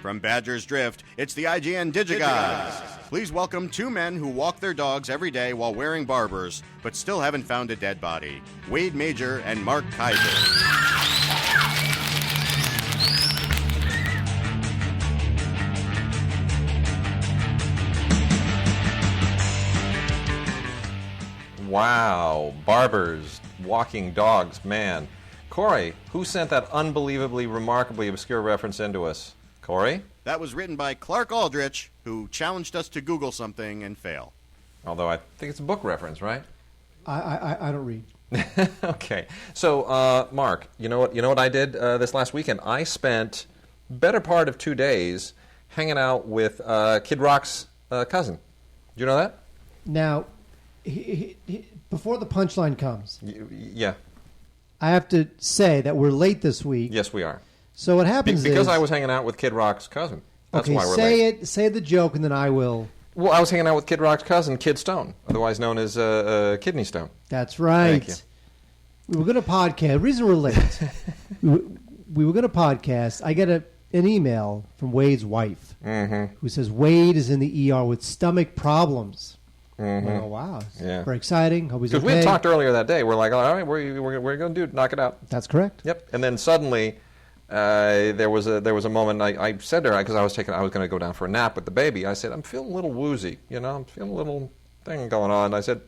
From Badger's Drift, it's the IGN Digigods. Please welcome two men who walk their dogs every day while wearing barbers, but still haven't found a dead body. Wade Major and Mark Kaiser. Wow, barbers, walking dogs, man. Corey, who sent that unbelievably, remarkably obscure reference into us? Corey? That was written by Clark Aldrich, who challenged us to Google something and fail. Although I think it's a book reference, right? I don't read. Okay. So, Mark, you know what I did this last weekend? I spent better part of 2 days hanging out with Kid Rock's cousin. Did you know that? Now, before the punchline comes, yeah, I have to say that we're late this week. Yes, we are. So what happens because is... I was hanging out with Kid Rock's cousin. That's why we're late. Say the joke, and then I will... Well, I was hanging out with Kid Rock's cousin, Kid Stone, otherwise known as Kidney Stone. That's right. Thank you. We were going to podcast. The reason we're late, we were going to podcast. I get an email from Wade's wife, who says Wade is in the ER with stomach problems. Oh, wow. Yeah. Very exciting. Hope he's okay. Because we had talked earlier that day. We're like, all right, we're going to do it. Knock it out. That's correct. Yep. And then suddenly, there was a moment. I said to her, because I was going to go down for a nap with the baby. I said, I'm feeling a little woozy. I'm feeling a little thing going on. I said,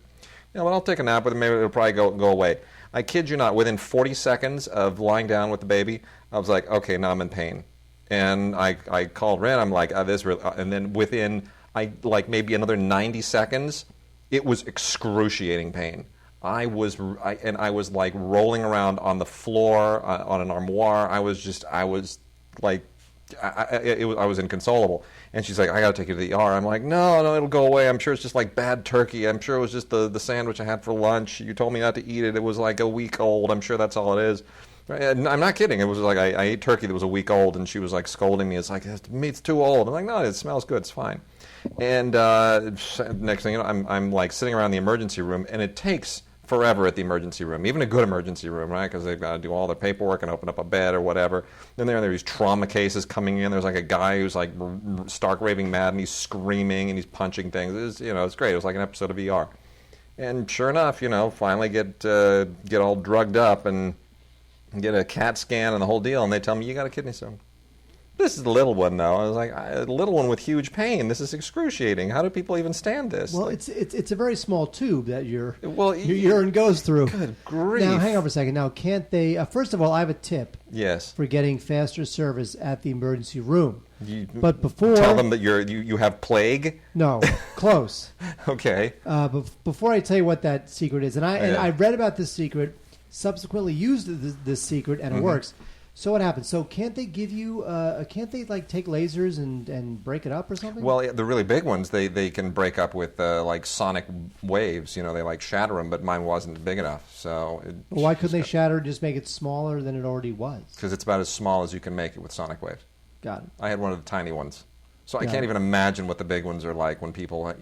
well, I'll take a nap with it. Maybe it'll probably go away. I kid you not. Within 40 seconds of lying down with the baby, I was like, okay, now I'm in pain. And I called Ren. I'm like, this really. And then within maybe another 90 seconds, it was excruciating pain. I was like rolling around on the floor on an armoire. I was inconsolable. And she's like, I got to take you to the ER. I'm like, no, it'll go away. I'm sure it's just like bad turkey. I'm sure it was just the sandwich I had for lunch. You told me not to eat it. It was like a week old. I'm sure that's all it is. And I'm not kidding. It was like I ate turkey that was a week old, and she was like scolding me. It's like, meat's too old. I'm like, no, it smells good. It's fine. And next thing you know, I'm like sitting around the emergency room, and it takes forever at the emergency room, even a good emergency room, right? Because they've got to do all their paperwork and open up a bed or whatever. Then there are these trauma cases coming in. There's like a guy who's like stark raving mad, and he's screaming and he's punching things. It's great. It was like an episode of ER. And sure enough, finally get all drugged up and get a CAT scan and the whole deal, and they tell me you got a kidney stone. This is a little one, though. I was like, a little one with huge pain. This is excruciating. How do people even stand this? Well, it's a very small tube that your urine goes through. Good grief. Now, hang on for a second. Now, can't they... first of all, I have a tip. Yes. For getting faster service at the emergency room. But before... Tell them that you have plague? No, close. Okay. But before I tell you what that secret is, and I read about this secret, subsequently used this secret, and it works. So what happens? So can't they give you? Can't they take lasers and break it up or something? Well, the really big ones they can break up with like sonic waves. They shatter them, but mine wasn't big enough. So why couldn't they shatter and just make it smaller than it already was? Because it's about as small as you can make it with sonic waves. Got it. I had one of the tiny ones, so I can't even imagine what the big ones are like when people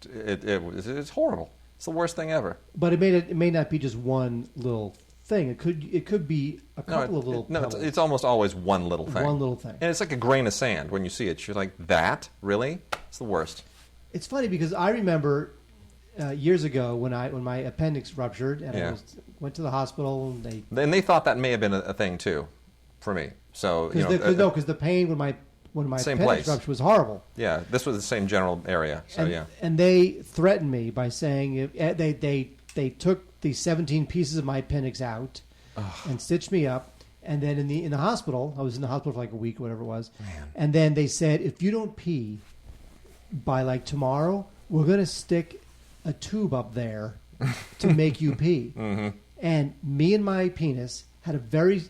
it's horrible. It's the worst thing ever. But it may not be just one little thing. It could be a couple of little pebbles. It's almost always one little thing. One little thing. And it's like a grain of sand when you see it. You're like, that? Really? It's the worst. It's funny because I remember years ago when my appendix ruptured and I went to the hospital and they thought that may have been a thing too for me. So because the pain when my appendix rupture was horrible. Yeah, this was the same general area. So and they threatened me by saying they took the 17 pieces of my appendix out and stitched me up. And then in the hospital, I was in the hospital for like a week, whatever it was. Man. And then they said, if you don't pee by tomorrow, we're going to stick a tube up there to make you pee. Mm-hmm. And me and my penis had a very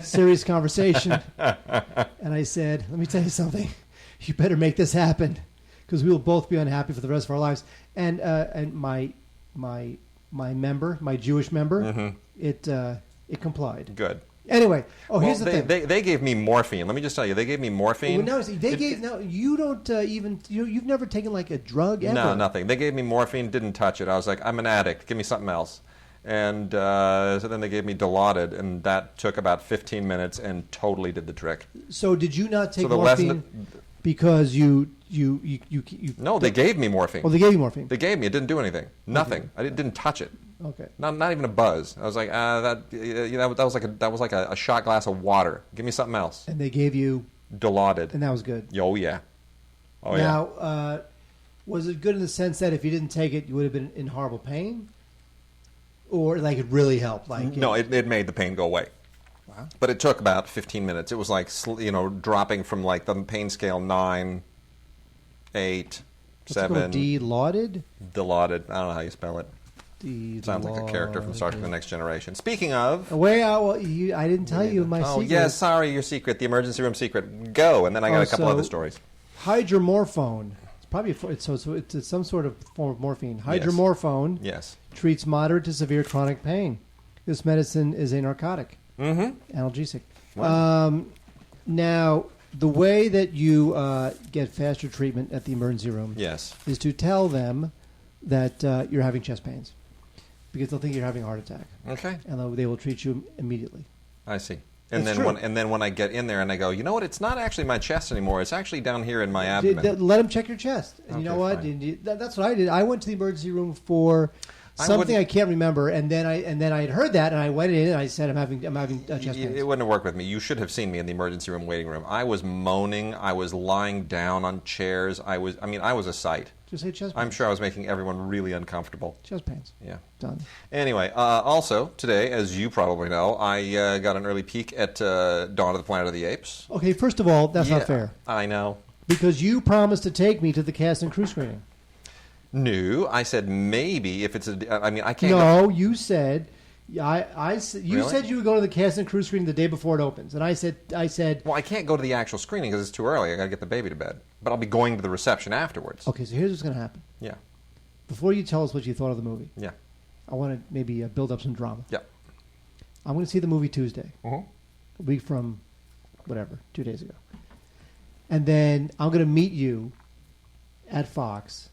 serious conversation. And I said, let me tell you something. You better make this happen because we will both be unhappy for the rest of our lives. And my member, my Jewish member, it complied. Good. Anyway, here's the thing. They gave me morphine. Let me just tell you, they gave me morphine. Well, you don't you've never taken a drug ever. No, nothing. They gave me morphine, didn't touch it. I was like, I'm an addict. Give me something else. And so then they gave me Dilaudid, and that took about 15 minutes and totally did the trick. So did you not take So the morphine because you No, they gave me morphine. Oh, they gave you morphine. They gave me. It didn't do anything. Nothing. I didn't touch it. Okay. Not even a buzz. I was like, that was like a shot glass of water. Give me something else. And they gave you Dilaudid. And that was good. Oh yeah. Oh now, yeah. Was it good in the sense that if you didn't take it, you would have been in horrible pain, or like it really helped? Like no, it made the pain go away. Wow. But it took about 15 minutes. It was like dropping from like the pain scale 9, 8, 7. Dilaudid. Dilaudid. I don't know how you spell it. Sounds like a character from Star Trek: The Next Generation. Speaking of, I didn't tell you my secret. Oh yeah, sorry, your secret, the emergency room secret. Go, and then I got a couple other stories. Hydromorphone. It's probably it's some sort of form of morphine. Hydromorphone. Yes. Treats moderate to severe chronic pain. This medicine is a narcotic. Mm-hmm. Analgesic. Wow. Now, the way that you get faster treatment at the emergency room is to tell them that you're having chest pains, because they'll think you're having a heart attack. Okay. And they will treat you immediately. I see. And That's then when I get in there and I go, you know what? It's not actually my chest anymore. It's actually down here in my abdomen. Let them check your chest. And you know what? That's what I did. I went to the emergency room for something I can't remember, and then I had heard that, and I went in and I said, I'm having chest pains. It wouldn't have worked with me. You should have seen me in the emergency room waiting room. I was moaning. I was lying down on chairs. I was a sight. Just say chest pains. I'm sure I was making everyone really uncomfortable. Chest pains. Yeah. Done. Anyway, also today, as you probably know, I got an early peek at Dawn of the Planet of the Apes. Okay, first of all, that's not fair. I know. Because you promised to take me to the cast and crew screening. No, I said maybe if it's I can't. No, you said. You Really? said you would go to the cast and crew screening the day before it opens, and I said. Well, I can't go to the actual screening because it's too early. I got to get the baby to bed. But I'll be going to the reception afterwards. Okay, so here's what's going to happen. Yeah. Before you tell us what you thought of the movie, yeah, I want to maybe build up some drama. Yeah. I'm going to see the movie Tuesday, a week from, whatever, 2 days ago, and then I'm going to meet you at Fox.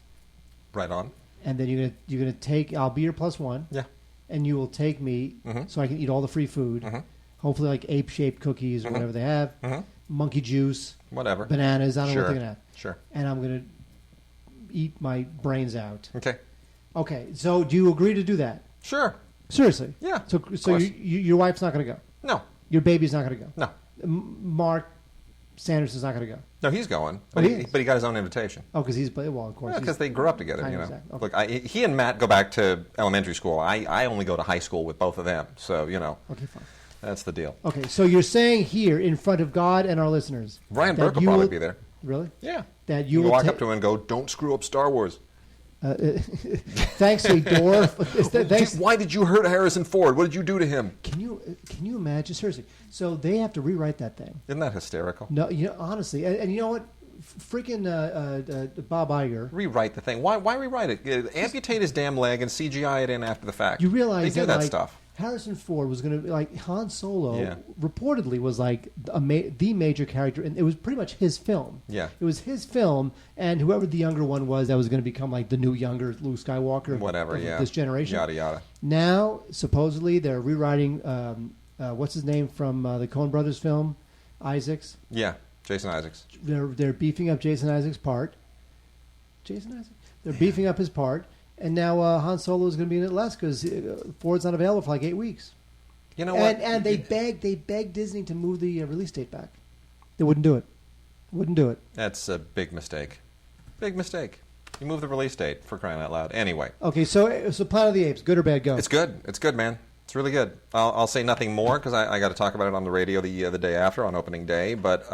Right on. And then you're gonna take. I'll be your plus one. Yeah. And you will take me so I can eat all the free food. Hopefully, like ape-shaped cookies or whatever they have. Monkey juice. Whatever. Bananas. I don't know what they're gonna have. Sure. And I'm gonna eat my brains out. Okay. Okay. So, do you agree to do that? Sure. Seriously. Yeah. So your wife's not gonna go. No. Your baby's not gonna go. No. Mark Sanders is not gonna go. No, he's going, but he got his own invitation. Oh, because of course. Because they grew up together, you know. Exactly. Okay. Look, he and Matt go back to elementary school. I only go to high school with both of them, so you know. Okay, fine. That's the deal. Okay, so you're saying here in front of God and our listeners, Ryan Burke will probably be there. Really? Yeah. That you will walk up to him and go, "Don't screw up Star Wars." Thanks, sweet dwarf. Why did you hurt Harrison Ford? What did you do to him? Can you imagine? Seriously. So they have to rewrite that thing. Isn't that hysterical? No, honestly, and you know what? Freaking Bob Iger. Rewrite the thing. Why rewrite it? Amputate his damn leg and CGI it in after the fact. You realize they do that stuff. Harrison Ford was going to Han Solo. Reportedly was like the major character, and it was pretty much his film. Yeah, it was his film, and whoever the younger one was, that was going to become like the new younger Luke Skywalker. Whatever. Of this generation. Yada yada. Now, supposedly, they're rewriting. What's his name from the Coen Brothers film? Isaacs. Yeah, Jason Isaacs. They're beefing up Jason Isaacs' part. Jason Isaacs. They're beefing up his part. And now Han Solo is going to be in it less because Ford's not available for like 8 weeks. You know what? And they begged Disney to move the release date back. They wouldn't do it. Wouldn't do it. That's a big mistake. Big mistake. You move the release date, for crying out loud. Anyway. Okay, so Planet of the Apes, good or bad? Go. It's good. It's good, man. It's really good. I'll say nothing more because I got to talk about it on the radio the day after on opening day. But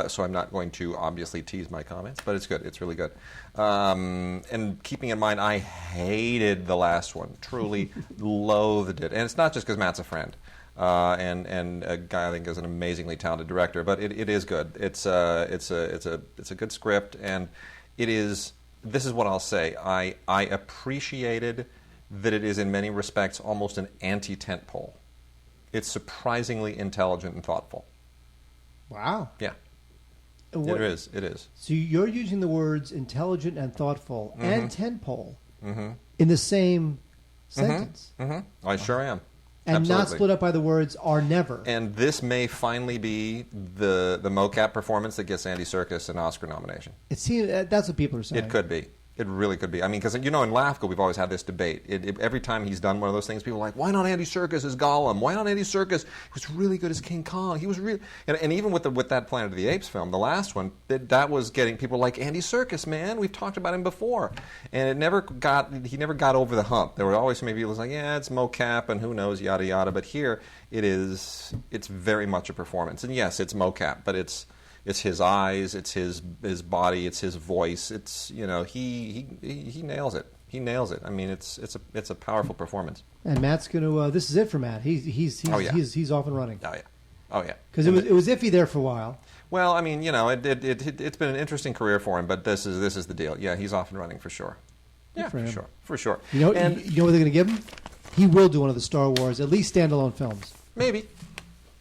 so I'm not going to obviously tease my comments. But it's good. It's really good. And keeping in mind, I hated the last one. Truly loathed it. And it's not just because Matt's a friend. And a guy I think is an amazingly talented director. But it is good. It's a good script, and it is. This is what I'll say. I appreciated that it is in many respects almost an anti-tentpole. It's surprisingly intelligent and thoughtful. Wow. Yeah. It is. It is. So you're using the words intelligent and thoughtful and tentpole in the same sentence. I sure am. And Absolutely. not split up by the words "are never." And this may finally be the mocap performance that gets Andy Serkis an Oscar nomination. It seems that's what people are saying. It could be. It really could be. I mean, because, in LAFCO, we've always had this debate. Every time he's done one of those things, people are like, why not Andy Serkis as Gollum? Why not Andy Serkis? He was really good as King Kong. He was really... And even with that Planet of the Apes film, the last one, that was getting people like, Andy Serkis, man. We've talked about him before. And he never got over the hump. There were always some people like, yeah, it's mocap and who knows, yada, yada. But here, it's very much a performance. And yes, it's mocap, but it's his eyes, it's his body, it's his voice. It's he nails it. He nails it. I mean, it's a powerful performance. And Matt's gonna. This is it for Matt. He's off and running. Oh yeah. Because it was iffy there for a while. Well, I mean, it's been an interesting career for him, but this is the deal. Yeah, he's off and running for sure. Yeah, for sure. You know what they're gonna give him? He will do one of the Star Wars, at least standalone films. Maybe.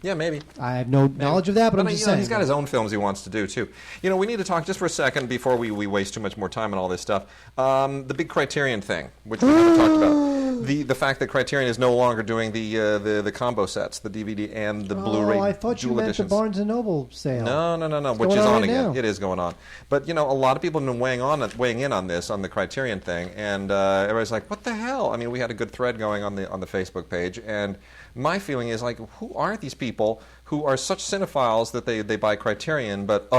Yeah, maybe. I have no knowledge of that, but I'm just saying. He's got his own films he wants to do, too. We need to talk just for a second before we waste too much more time on all this stuff. The big Criterion thing, which we haven't talked about. The fact that Criterion is no longer doing the combo sets, the DVD and the Blu-ray I thought you meant editions. the Barnes & Noble sale. No, which is on again. It is going on. But, a lot of people have been weighing in on this, on the Criterion thing, and everybody's like, what the hell? I mean, we had a good thread going on the Facebook page, and my feeling is like, who are these people who are such cinephiles that they buy Criterion, but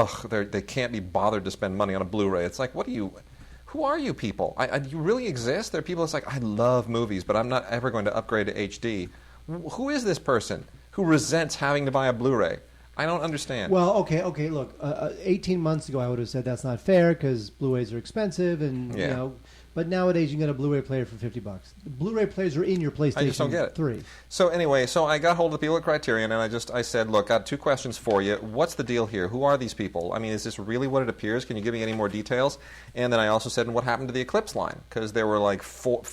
they can't be bothered to spend money on a Blu-ray? It's like, who are you people? You really exist? There are people that's like, I love movies, but I'm not ever going to upgrade to HD. Who is this person who resents having to buy a Blu-ray? I don't understand. Well, okay, look, 18 months ago I would have said that's not fair because Blu-rays are expensive, and but nowadays you can get a Blu-ray player for $50. The Blu-ray players are in your PlayStation 3. I just don't get it. So anyway, I got hold of the people at Criterion, and I said, look, got two questions for you. What's the deal here? Who are these people? I mean, is this really what it appears? Can you give me any more details? And then I also said, what happened to the Eclipse line? Because there were like 4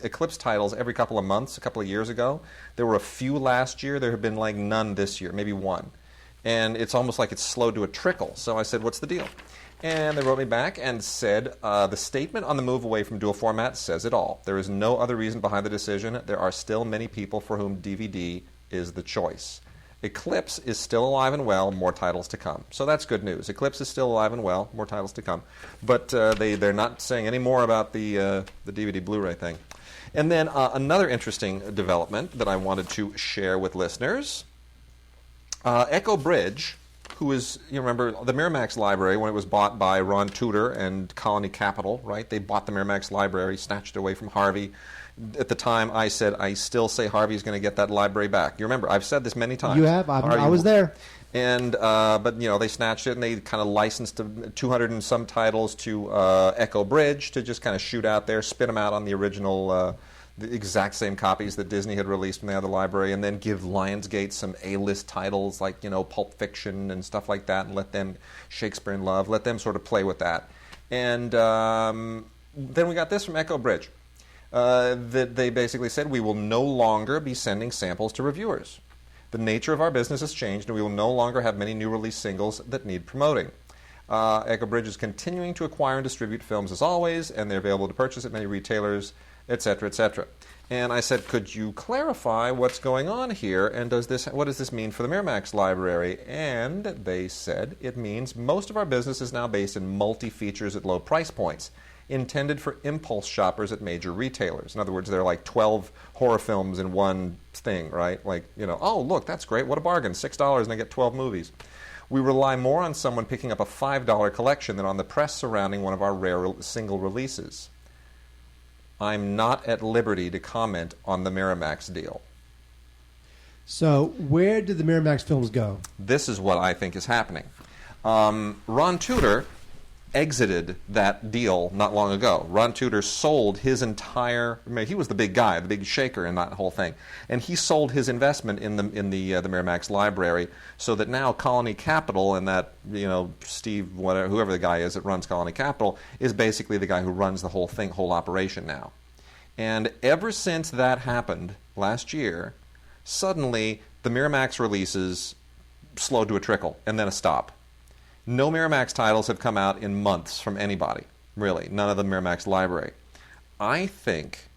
Eclipse titles every couple of months, a couple of years ago. There were a few last year. There have been like none this year, maybe one. And it's almost like it's slowed to a trickle. So I said, what's the deal? And they wrote me back and said, the statement on the move away from dual format says it all. There is no other reason behind the decision. There are still many people for whom DVD is the choice. Eclipse is still alive and well, more titles to come. So that's good news. Eclipse is still alive and well, more titles to come. But they're not saying any more about the DVD Blu-ray thing. And then another interesting development that I wanted to share with listeners. Echo Bridge, who is, remember, the Miramax library when it was bought by Ron Tudor and Colony Capital, right? They bought the Miramax library, snatched it away from Harvey. At the time, I said, I still say Harvey's going to get that library back. You remember, I've said this many times. You have? I was there. And, but, they snatched it and they kind of licensed 200 and some titles to Echo Bridge to just kind of shoot out there, spit them out on the original the exact same copies that Disney had released from the other library, and then give Lionsgate some A-list titles like, Pulp Fiction and stuff like that, and let them, Shakespeare in Love, let them sort of play with that. And then we got this from Echo Bridge, that they basically said, we will no longer be sending samples to reviewers. The nature of our business has changed, and we will no longer have many new release singles that need promoting. Echo Bridge is continuing to acquire and distribute films as always, and they're available to purchase at many retailers, etc., etc. And I said, could you clarify what's going on here, and what does this mean for the Miramax library? And they said, it means most of our business is now based in multi-features at low price points, intended for impulse shoppers at major retailers. In other words, there are like 12 horror films in one thing, right? Like, oh, look, that's great, what a bargain, $6 and I get 12 movies. We rely more on someone picking up a $5 collection than on the press surrounding one of our rare single releases. I'm not at liberty to comment on the Miramax deal. So where did the Miramax films go? This is what I think is happening. Ron Tudor exited that deal not long ago. Ron Tudor sold his entire... he was the big guy, the big shaker in that whole thing. And he sold his investment in the Miramax library so that now Colony Capital and that, Steve, whoever the guy is that runs Colony Capital, is basically the guy who runs the whole operation now. And ever since that happened last year, suddenly the Miramax releases slowed to a trickle and then a stop. No Miramax titles have come out in months from anybody, really. None of the Miramax library. I think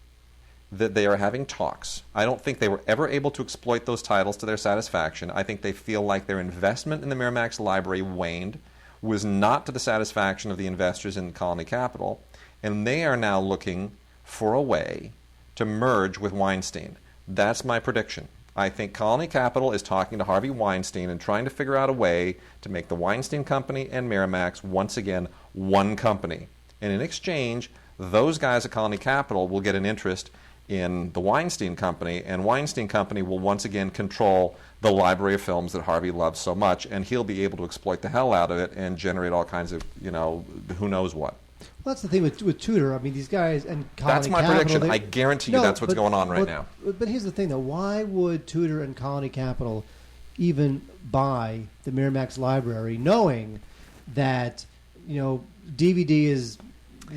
that they are having talks. I don't think they were ever able to exploit those titles to their satisfaction. I think they feel like their investment in the Miramax library waned, was not to the satisfaction of the investors in Colony Capital, and they are now looking for a way to merge with Weinstein. That's my prediction. I think Colony Capital is talking to Harvey Weinstein and trying to figure out a way to make the Weinstein Company and Miramax once again one company. And in exchange, those guys at Colony Capital will get an interest in the Weinstein Company, and Weinstein Company will once again control the library of films that Harvey loves so much, and he'll be able to exploit the hell out of it and generate all kinds of, who knows what. Well, that's the thing with Tudor. I mean, these guys and Colony That's my Capital, prediction. I guarantee you that's what's going on right now. But here's the thing, though. Why would Tudor and Colony Capital even buy the Miramax library, knowing that, DVD is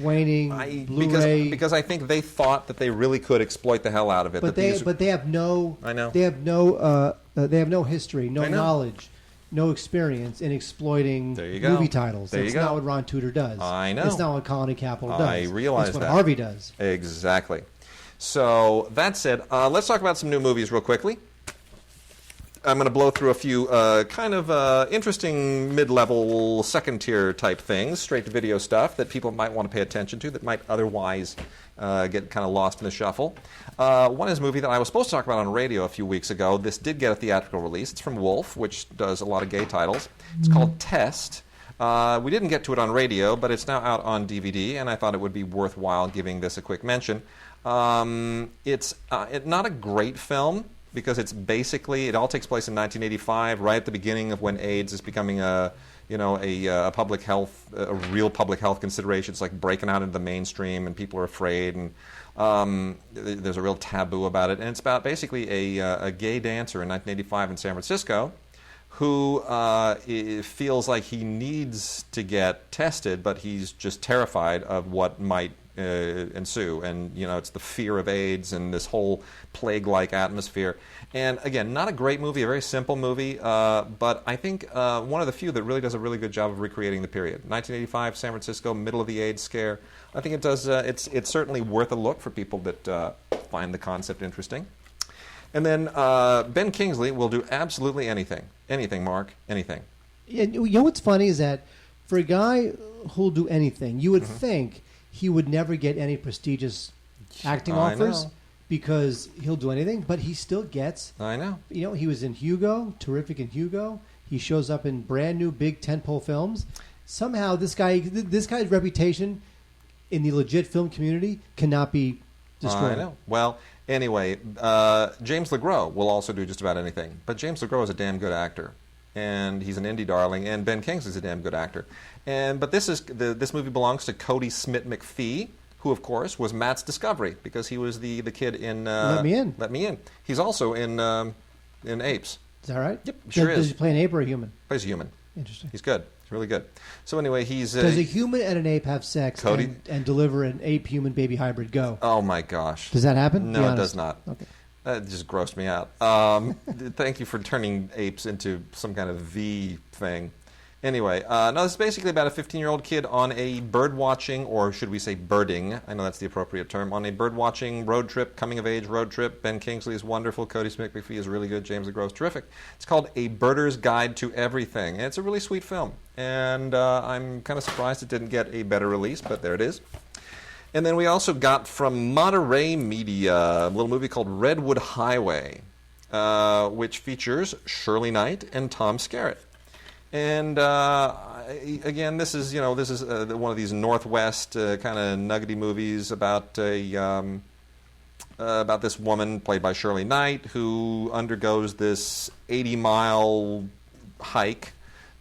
waning, Blu-ray? Because I think they thought that they really could exploit the hell out of it. But they have no. I know. They have no history, no knowledge, no experience in exploiting movie titles. That's not what Ron Tudor does. I know. It's not what Colony Capital does. I realize It's what that. Harvey does. Exactly. So that said, let's talk about some new movies real quickly. I'm going to blow through a few interesting mid-level, second-tier type things, straight-to-video stuff that people might want to pay attention to that might otherwise get kind of lost in the shuffle. One is a movie that I was supposed to talk about on radio a few weeks ago. This did get a theatrical release. It's from Wolf, which does a lot of gay titles. It's called Test. We didn't get to it on radio, but it's now out on DVD, and I thought it would be worthwhile giving this a quick mention. It's not a great film, because it's basically, it all takes place in 1985, right at the beginning of when AIDS is becoming a public health, a real public health consideration. It's like breaking out into the mainstream, and people are afraid, and there's a real taboo about it. And it's about basically a gay dancer in 1985 in San Francisco who feels like he needs to get tested, but he's just terrified of what might ensue. And, it's the fear of AIDS and this whole plague-like atmosphere. And, again, not a great movie, a very simple movie, but I think one of the few that really does a really good job of recreating the period. 1985, San Francisco, middle of the AIDS scare. I think it does. It's certainly worth a look for people that find the concept interesting. And then Ben Kingsley will do absolutely anything. Anything, Mark. Anything. Yeah, what's funny is that for a guy who'll do anything, you would think he would never get any prestigious acting offers because he'll do anything, but he still gets. I know. He was in Hugo, terrific in Hugo. He shows up in brand new big tentpole films. Somehow this guy's reputation in the legit film community cannot be destroyed. I know. Well, anyway, James LeGros will also do just about anything, but James LeGros is a damn good actor. And he's an indie darling, and Ben Kingsley's a damn good actor. But this movie belongs to Cody Smith-McPhee, who, of course, was Matt's discovery because he was the kid in Let Me In. Let Me In. He's also in Apes. Is that right? Yep, sure is. Does he play an ape or a human? Plays a human. Interesting. He's good. He's really good. So anyway, he's... Does a human and an ape have sex and deliver an ape-human-baby hybrid? Go. Oh, my gosh. Does that happen? No, it does not. Okay. That just grossed me out. Thank you for turning apes into some kind of V thing. Anyway, no, this is basically about a 15-year-old kid on a bird-watching, or should we say birding, I know that's the appropriate term, on a bird-watching road trip, coming-of-age road trip. Ben Kingsley is wonderful. Cody Smith-McPhee is really good. James LeGros is terrific. It's called A Birder's Guide to Everything, and it's a really sweet film. And I'm kind of surprised it didn't get a better release, but there it is. And then we also got from Monterey Media a little movie called Redwood Highway, which features Shirley Knight and Tom Skerritt. And again, this is one of these Northwest kind of nuggety movies about this woman played by Shirley Knight who undergoes this 80-mile hike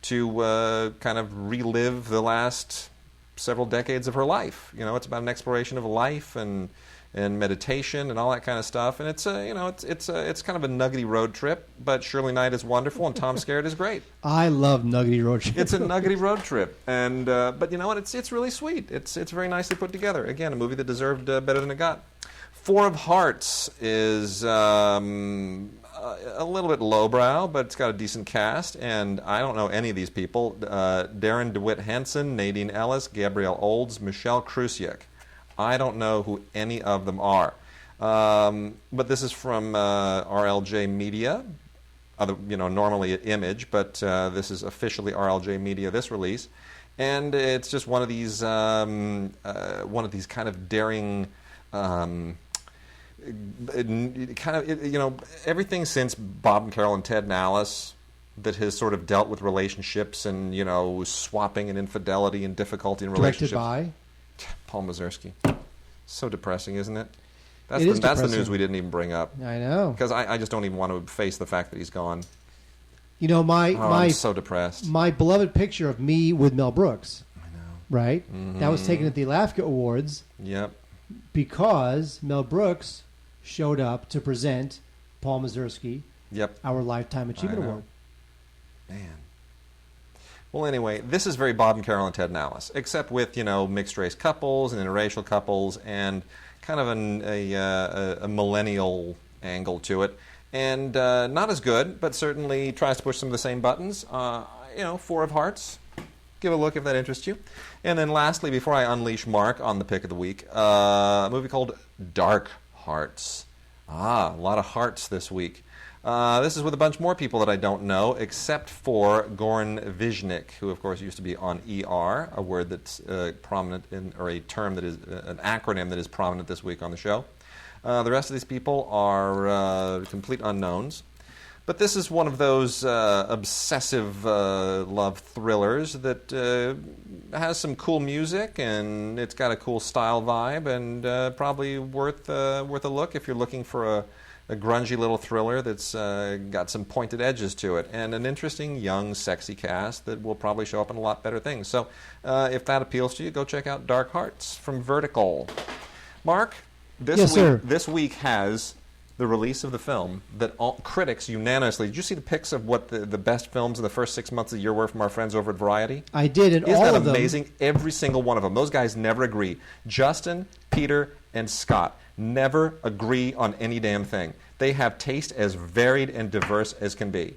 to kind of relive the last several decades of her life. It's about an exploration of life and meditation and all that kind of stuff. And it's kind of a nuggety road trip. But Shirley Knight is wonderful and Tom Skerritt is great. I love nuggety road trips. It's a nuggety road trip, and but you know what? It's really sweet. It's very nicely put together. Again, a movie that deserved better than it got. Four of Hearts is a little bit lowbrow, but it's got a decent cast, and I don't know any of these people. Darren DeWitt Henson, Nadine Ellis, Gabrielle Olds, Michelle Krusiek. I don't know who any of them are. But this is from RLJ Media. Normally at Image, but this is officially RLJ Media, this release. And it's just one of these kind of daring, everything since Bob and Carol and Ted and Alice that has sort of dealt with relationships and, swapping and infidelity and difficulty in relationships. Directed by? Paul Mazursky. So depressing, isn't it? That's the news we didn't even bring up. I know. Because I just don't even want to face the fact that he's gone. I'm so depressed. My beloved picture of me with Mel Brooks. I know. Right? Mm-hmm. That was taken at the LAFCA Awards. Yep. Because Mel Brooks showed up to present Paul Mazursky our Lifetime Achievement Award. Man. Well, anyway, this is very Bob and Carol and Ted and Alice, except with, mixed-race couples and interracial couples and kind of a millennial angle to it. And not as good, but certainly tries to push some of the same buttons. Four of Hearts. Give a look if that interests you. And then lastly, before I unleash Mark on the pick of the week, a movie called Dark Hearts. A lot of hearts this week. This is with a bunch more people that I don't know, except for Goran Viznik, who, of course, used to be on ER, a word that's prominent or a term that is an acronym that is prominent this week on the show. The rest of these people are complete unknowns. But this is one of those obsessive love thrillers that has some cool music, and it's got a cool style vibe, and probably worth a look if you're looking for a grungy little thriller that's got some pointed edges to it, and an interesting, young, sexy cast that will probably show up in a lot better things. So if that appeals to you, go check out Dark Hearts from Vertical. Mark, this week has the release of the film that all critics unanimously... Did you see the pics of what the best films in the first 6 months of the year were from our friends over at Variety? I did, and Isn't all that of them... amazing? Every single one of them. Those guys never agree. Justin, Peter, and Scott never agree on any damn thing. They have taste as varied and diverse as can be.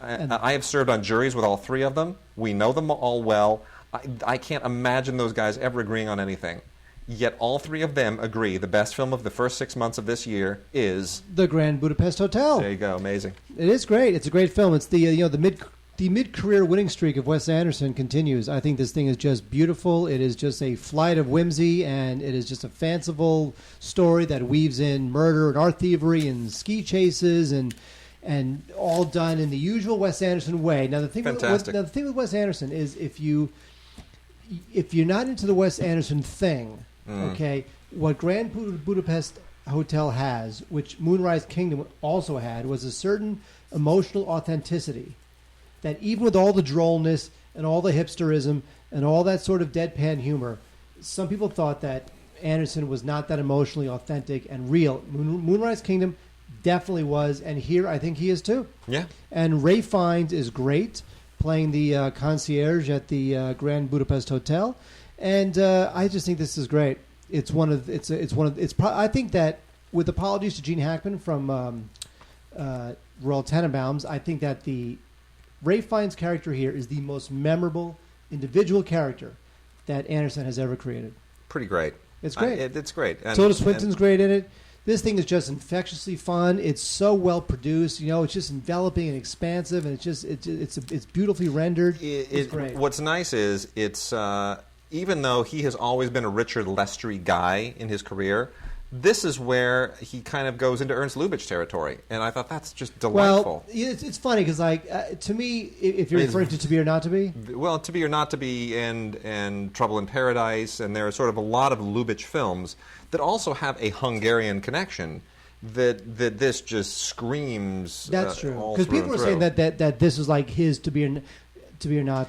I have served on juries with all three of them. We know them all well. I can't imagine those guys ever agreeing on anything. Yet all three of them agree the best film of the first 6 months of this year is... The Grand Budapest Hotel. There you go. Amazing. It is great. It's a great film. It's the mid-career winning streak of Wes Anderson continues. I think this thing is just beautiful. It is just a flight of whimsy, and it is just a fanciful story that weaves in murder and art thievery and ski chases and all done in the usual Wes Anderson way. Now the thing with Wes Anderson is if you're not into the Wes Anderson thing, okay, what Grand Budapest Hotel has, which Moonrise Kingdom also had, was a certain emotional authenticity that even with all the drollness and all the hipsterism and all that sort of deadpan humor, some people thought that Anderson was not that emotionally authentic and real. Moonrise Kingdom definitely was, and here I think he is too. Yeah. And Ralph Fiennes is great, playing the concierge at the Grand Budapest Hotel, and I just think this is great. I think that, with apologies to Gene Hackman from Royal Tenenbaums, I think that the Ralph Fiennes' character here is the most memorable individual character that Anderson has ever created. Pretty great. It's great. It's great. Tilda Swinton's great in it. This thing is just infectiously fun. It's so well produced. It's just enveloping and expansive, and it's beautifully rendered. It's great. What's nice is it's even though he has always been a Richard Lestry guy in his career, this is where he kind of goes into Ernst Lubitsch territory, and I thought that's just delightful. Well, it's funny because, to me, if you're referring to Be or Not to Be, well, To Be or Not to Be and Trouble in Paradise, and there are sort of a lot of Lubitsch films that also have a Hungarian connection. That this just screams. That's true, because people are saying that this is like his To Be or Not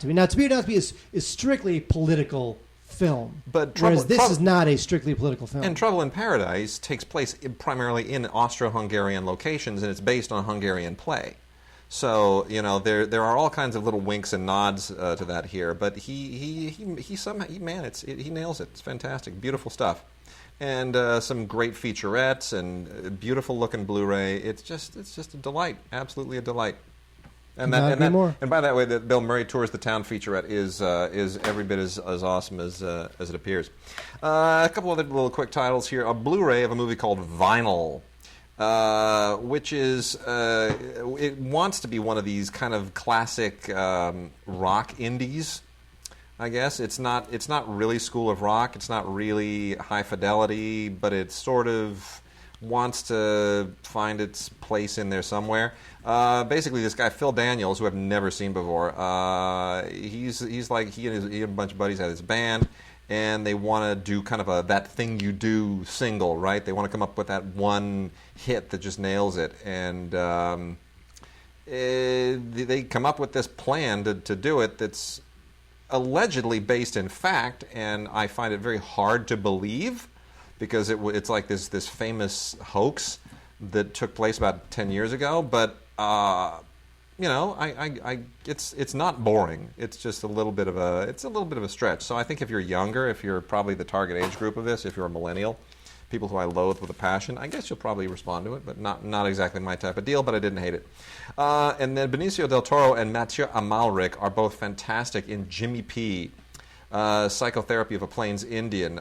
to Be. Now, To Be or Not to Be is strictly a political film, whereas this is not a strictly political film. And Trouble in Paradise takes place primarily in Austro-Hungarian locations, and it's based on Hungarian play. So there are all kinds of little winks and nods to that here. But he nails it. It's fantastic, beautiful stuff, and some great featurettes and beautiful looking Blu-ray. It's just a delight, absolutely a delight. And by that way, the Bill Murray Tours the Town featurette is every bit as awesome as it appears. A couple other little quick titles here. A Blu-ray of a movie called Vinyl, which is it wants to be one of these kind of classic rock indies. I guess it's not really School of Rock. It's not really high fidelity, but it sort of wants to find its place in there somewhere. Basically, this guy Phil Daniels, who I've never seen before, he's like he and a bunch of buddies had this band, and they want to do kind of a That Thing You Do single, right? They want to come up with that one hit that just nails it, and they come up with this plan to do it that's allegedly based in fact, and I find it very hard to believe because it's like this famous hoax that took place about 10 years ago. But it's not boring. It's just a little bit of a stretch. So I think if you're younger, if you're probably the target age group of this, if you're a millennial, people who I loathe with a passion, I guess you'll probably respond to it, but not exactly my type of deal, but I didn't hate it. And then Benicio del Toro and Mathieu Amalric are both fantastic in Jimmy P, Psychotherapy of a Plains Indian.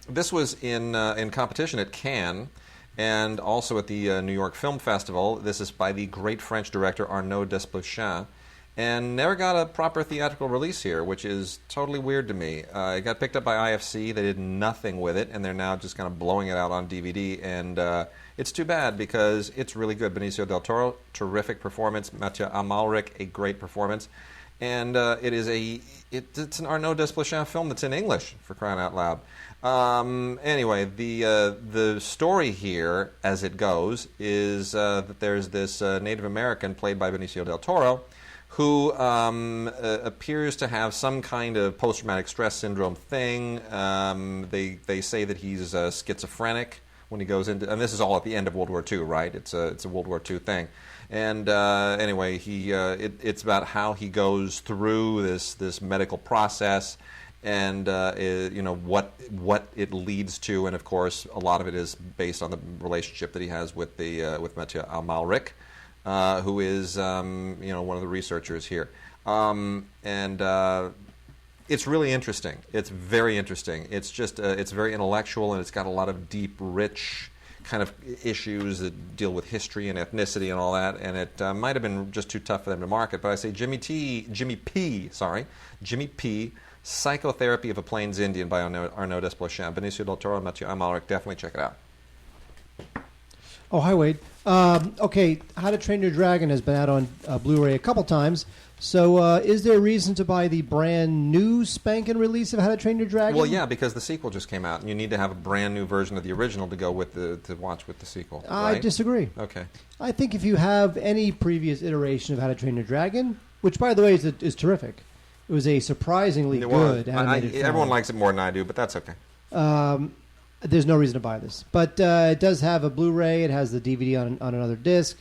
This was in competition at Cannes and also at the New York Film Festival. This is by the great French director Arnaud Desplechin, and never got a proper theatrical release here, which is totally weird to me. It got picked up by IFC. They did nothing with it, and they're now just kind of blowing it out on DVD. And it's too bad because it's really good. Benicio del Toro, terrific performance. Mathieu Amalric, a great performance. And it's an Arnaud Desplechin film that's in English, for crying out loud. Anyway, the story here, as it goes, is that there's this Native American played by Benicio del Toro who appears to have some kind of post-traumatic stress syndrome thing. They say that he's schizophrenic when he goes into, and this is all at the end of World War II, right? It's a World War II thing. And anyway, it's about how he goes through this medical process, and what it leads to, and of course a lot of it is based on the relationship that he has with Mathieu Amalric, who is one of the researchers here, and it's really interesting. It's very interesting. It's just it's very intellectual, and it's got a lot of deep, rich kind of issues that deal with history and ethnicity and all that, and it might have been just too tough for them to market. But I say Jimmy P. Psychotherapy of a Plains Indian by Arnaud Desplechin. Benicio del Toro and Mathieu Amalric. Definitely check it out. Oh, hi, Wade. Okay, How to Train Your Dragon has been out on Blu-ray a couple times. So is there a reason to buy the brand new spanking release of How to Train Your Dragon? Well, yeah, because the sequel just came out, and you need to have a brand new version of the original to go with to watch with the sequel. Right? I disagree. Okay. I think if you have any previous iteration of How to Train Your Dragon, which, by the way, is terrific. It was a surprisingly good animated film. Everyone likes it more than I do, but that's okay. There's no reason to buy this. But it does have a Blu-ray. It has the DVD on another disc.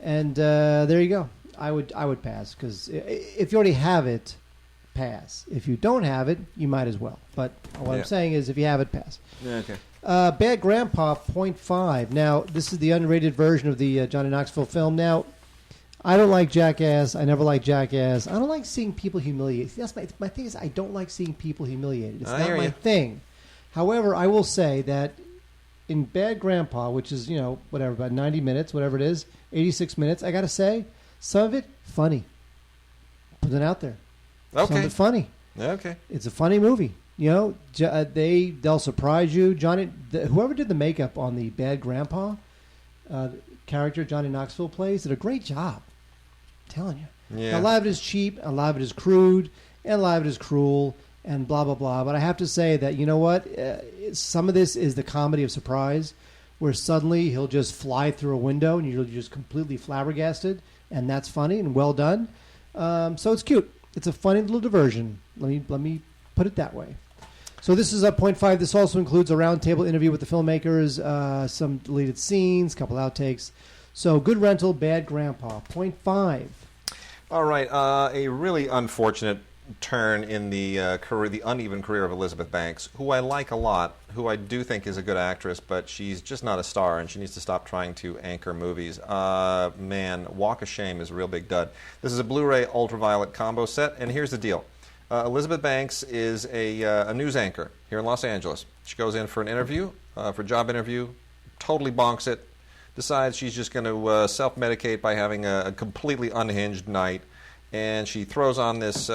And there you go. I would pass, because if you already have it, pass. If you don't have it, you might as well. But what I'm saying is, if you have it, pass. Yeah, okay. Bad Grandpa, 0.5. Now, this is the unrated version of the Johnny Knoxville film. Now, I don't like Jackass. I never liked Jackass. I don't like seeing people humiliated. That's my thing is, I don't like seeing people humiliated. It's not my thing. However, I will say that in Bad Grandpa, which is, about 90 minutes, whatever it is, 86 minutes, I got to say, some of it, funny. Put it out there. Okay. Some of it funny. Okay. It's a funny movie. They'll surprise you. Whoever did the makeup on the Bad Grandpa character Johnny Knoxville plays did a great job. I'm telling you. Yeah. Now, a lot of it is cheap, a lot of it is crude, and a lot of it is cruel, and blah, blah, blah. But I have to say that, you know what? Some of this is the comedy of surprise, where suddenly he'll just fly through a window and you're just completely flabbergasted, and that's funny and well done. So it's cute. It's a funny little diversion. Let me put it that way. So this is a 0.5. This also includes a roundtable interview with the filmmakers, some deleted scenes, a couple outtakes. So good rental, Bad Grandpa, 0.5. All right. A really unfortunate turn in the uneven career of Elizabeth Banks, who I like a lot, who I do think is a good actress, but she's just not a star, and she needs to stop trying to anchor movies. Man, Walk of Shame is a real big dud. This is a Blu-ray ultraviolet combo set, and here's the deal. Elizabeth Banks is a news anchor here in Los Angeles. She goes in for an interview, for a job interview, totally bonks it, decides she's just going to self-medicate by having a completely unhinged night, and she throws on this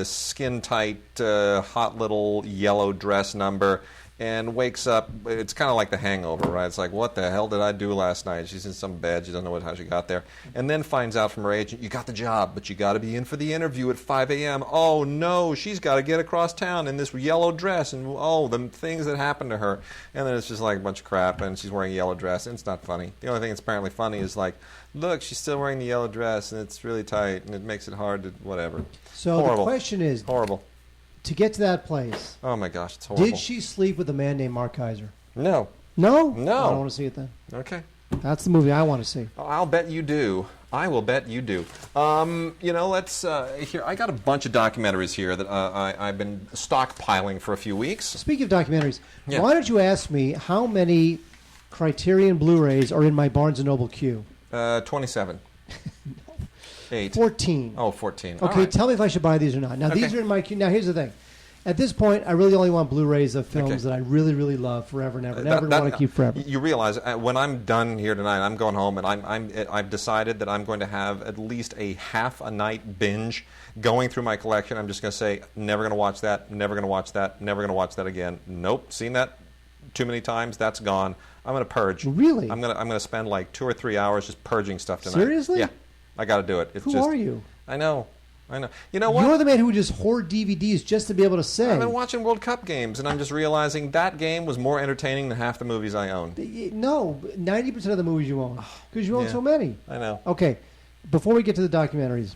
skin-tight, hot little yellow dress number, and wakes up. It's kind of like The Hangover, right? It's like, what the hell did I do last night? She's in some bed. She doesn't know how she got there. And then finds out from her agent, you got the job, but you got to be in for the interview at 5 a.m. Oh, no, she's got to get across town in this yellow dress, and, oh, the things that happened to her. And then it's just like a bunch of crap, and she's wearing a yellow dress, and it's not funny. The only thing that's apparently funny is like, look, she's still wearing the yellow dress, and it's really tight, and it makes it hard to whatever. So horrible. The question is, horrible. To get to that place, oh my gosh, it's horrible. Did she sleep with a man named Mark Kaiser? No. No? No. I don't want to see it then. Okay. That's the movie I want to see. I'll bet you do. I will bet you do. Let's here. I got a bunch of documentaries here that I've been stockpiling for a few weeks. Speaking of documentaries, Yeah. why don't you ask me how many Criterion Blu-rays are in my Barnes & Noble queue? 27. 8. 14. Oh, 14. Okay, All right. tell me if I should buy these or not. Now, these Okay. are in my queue. Now, here's the thing. At this point, I really only want Blu-rays of films Okay. that I really, really love forever and ever. Never want to keep forever. You realize when I'm done here tonight, I'm going home, and I've decided that I'm going to have at least a half a night binge going through my collection. I'm just going to say, never going to watch that, never going to watch that, never going to watch that again. Nope, seen that too many times. That's gone. I'm going to purge. Really? I'm going to spend like 2 or 3 hours just purging stuff tonight. Seriously? Yeah, I got to do it. It's Who just, are you? I know. You know what? You're the man who would just hoard DVDs just to be able to say. I've been watching World Cup games, and I'm just realizing that game was more entertaining than half the movies I own. No, 90% of the movies you own. Because you own Yeah. so many. I know. Okay, before we get to the documentaries,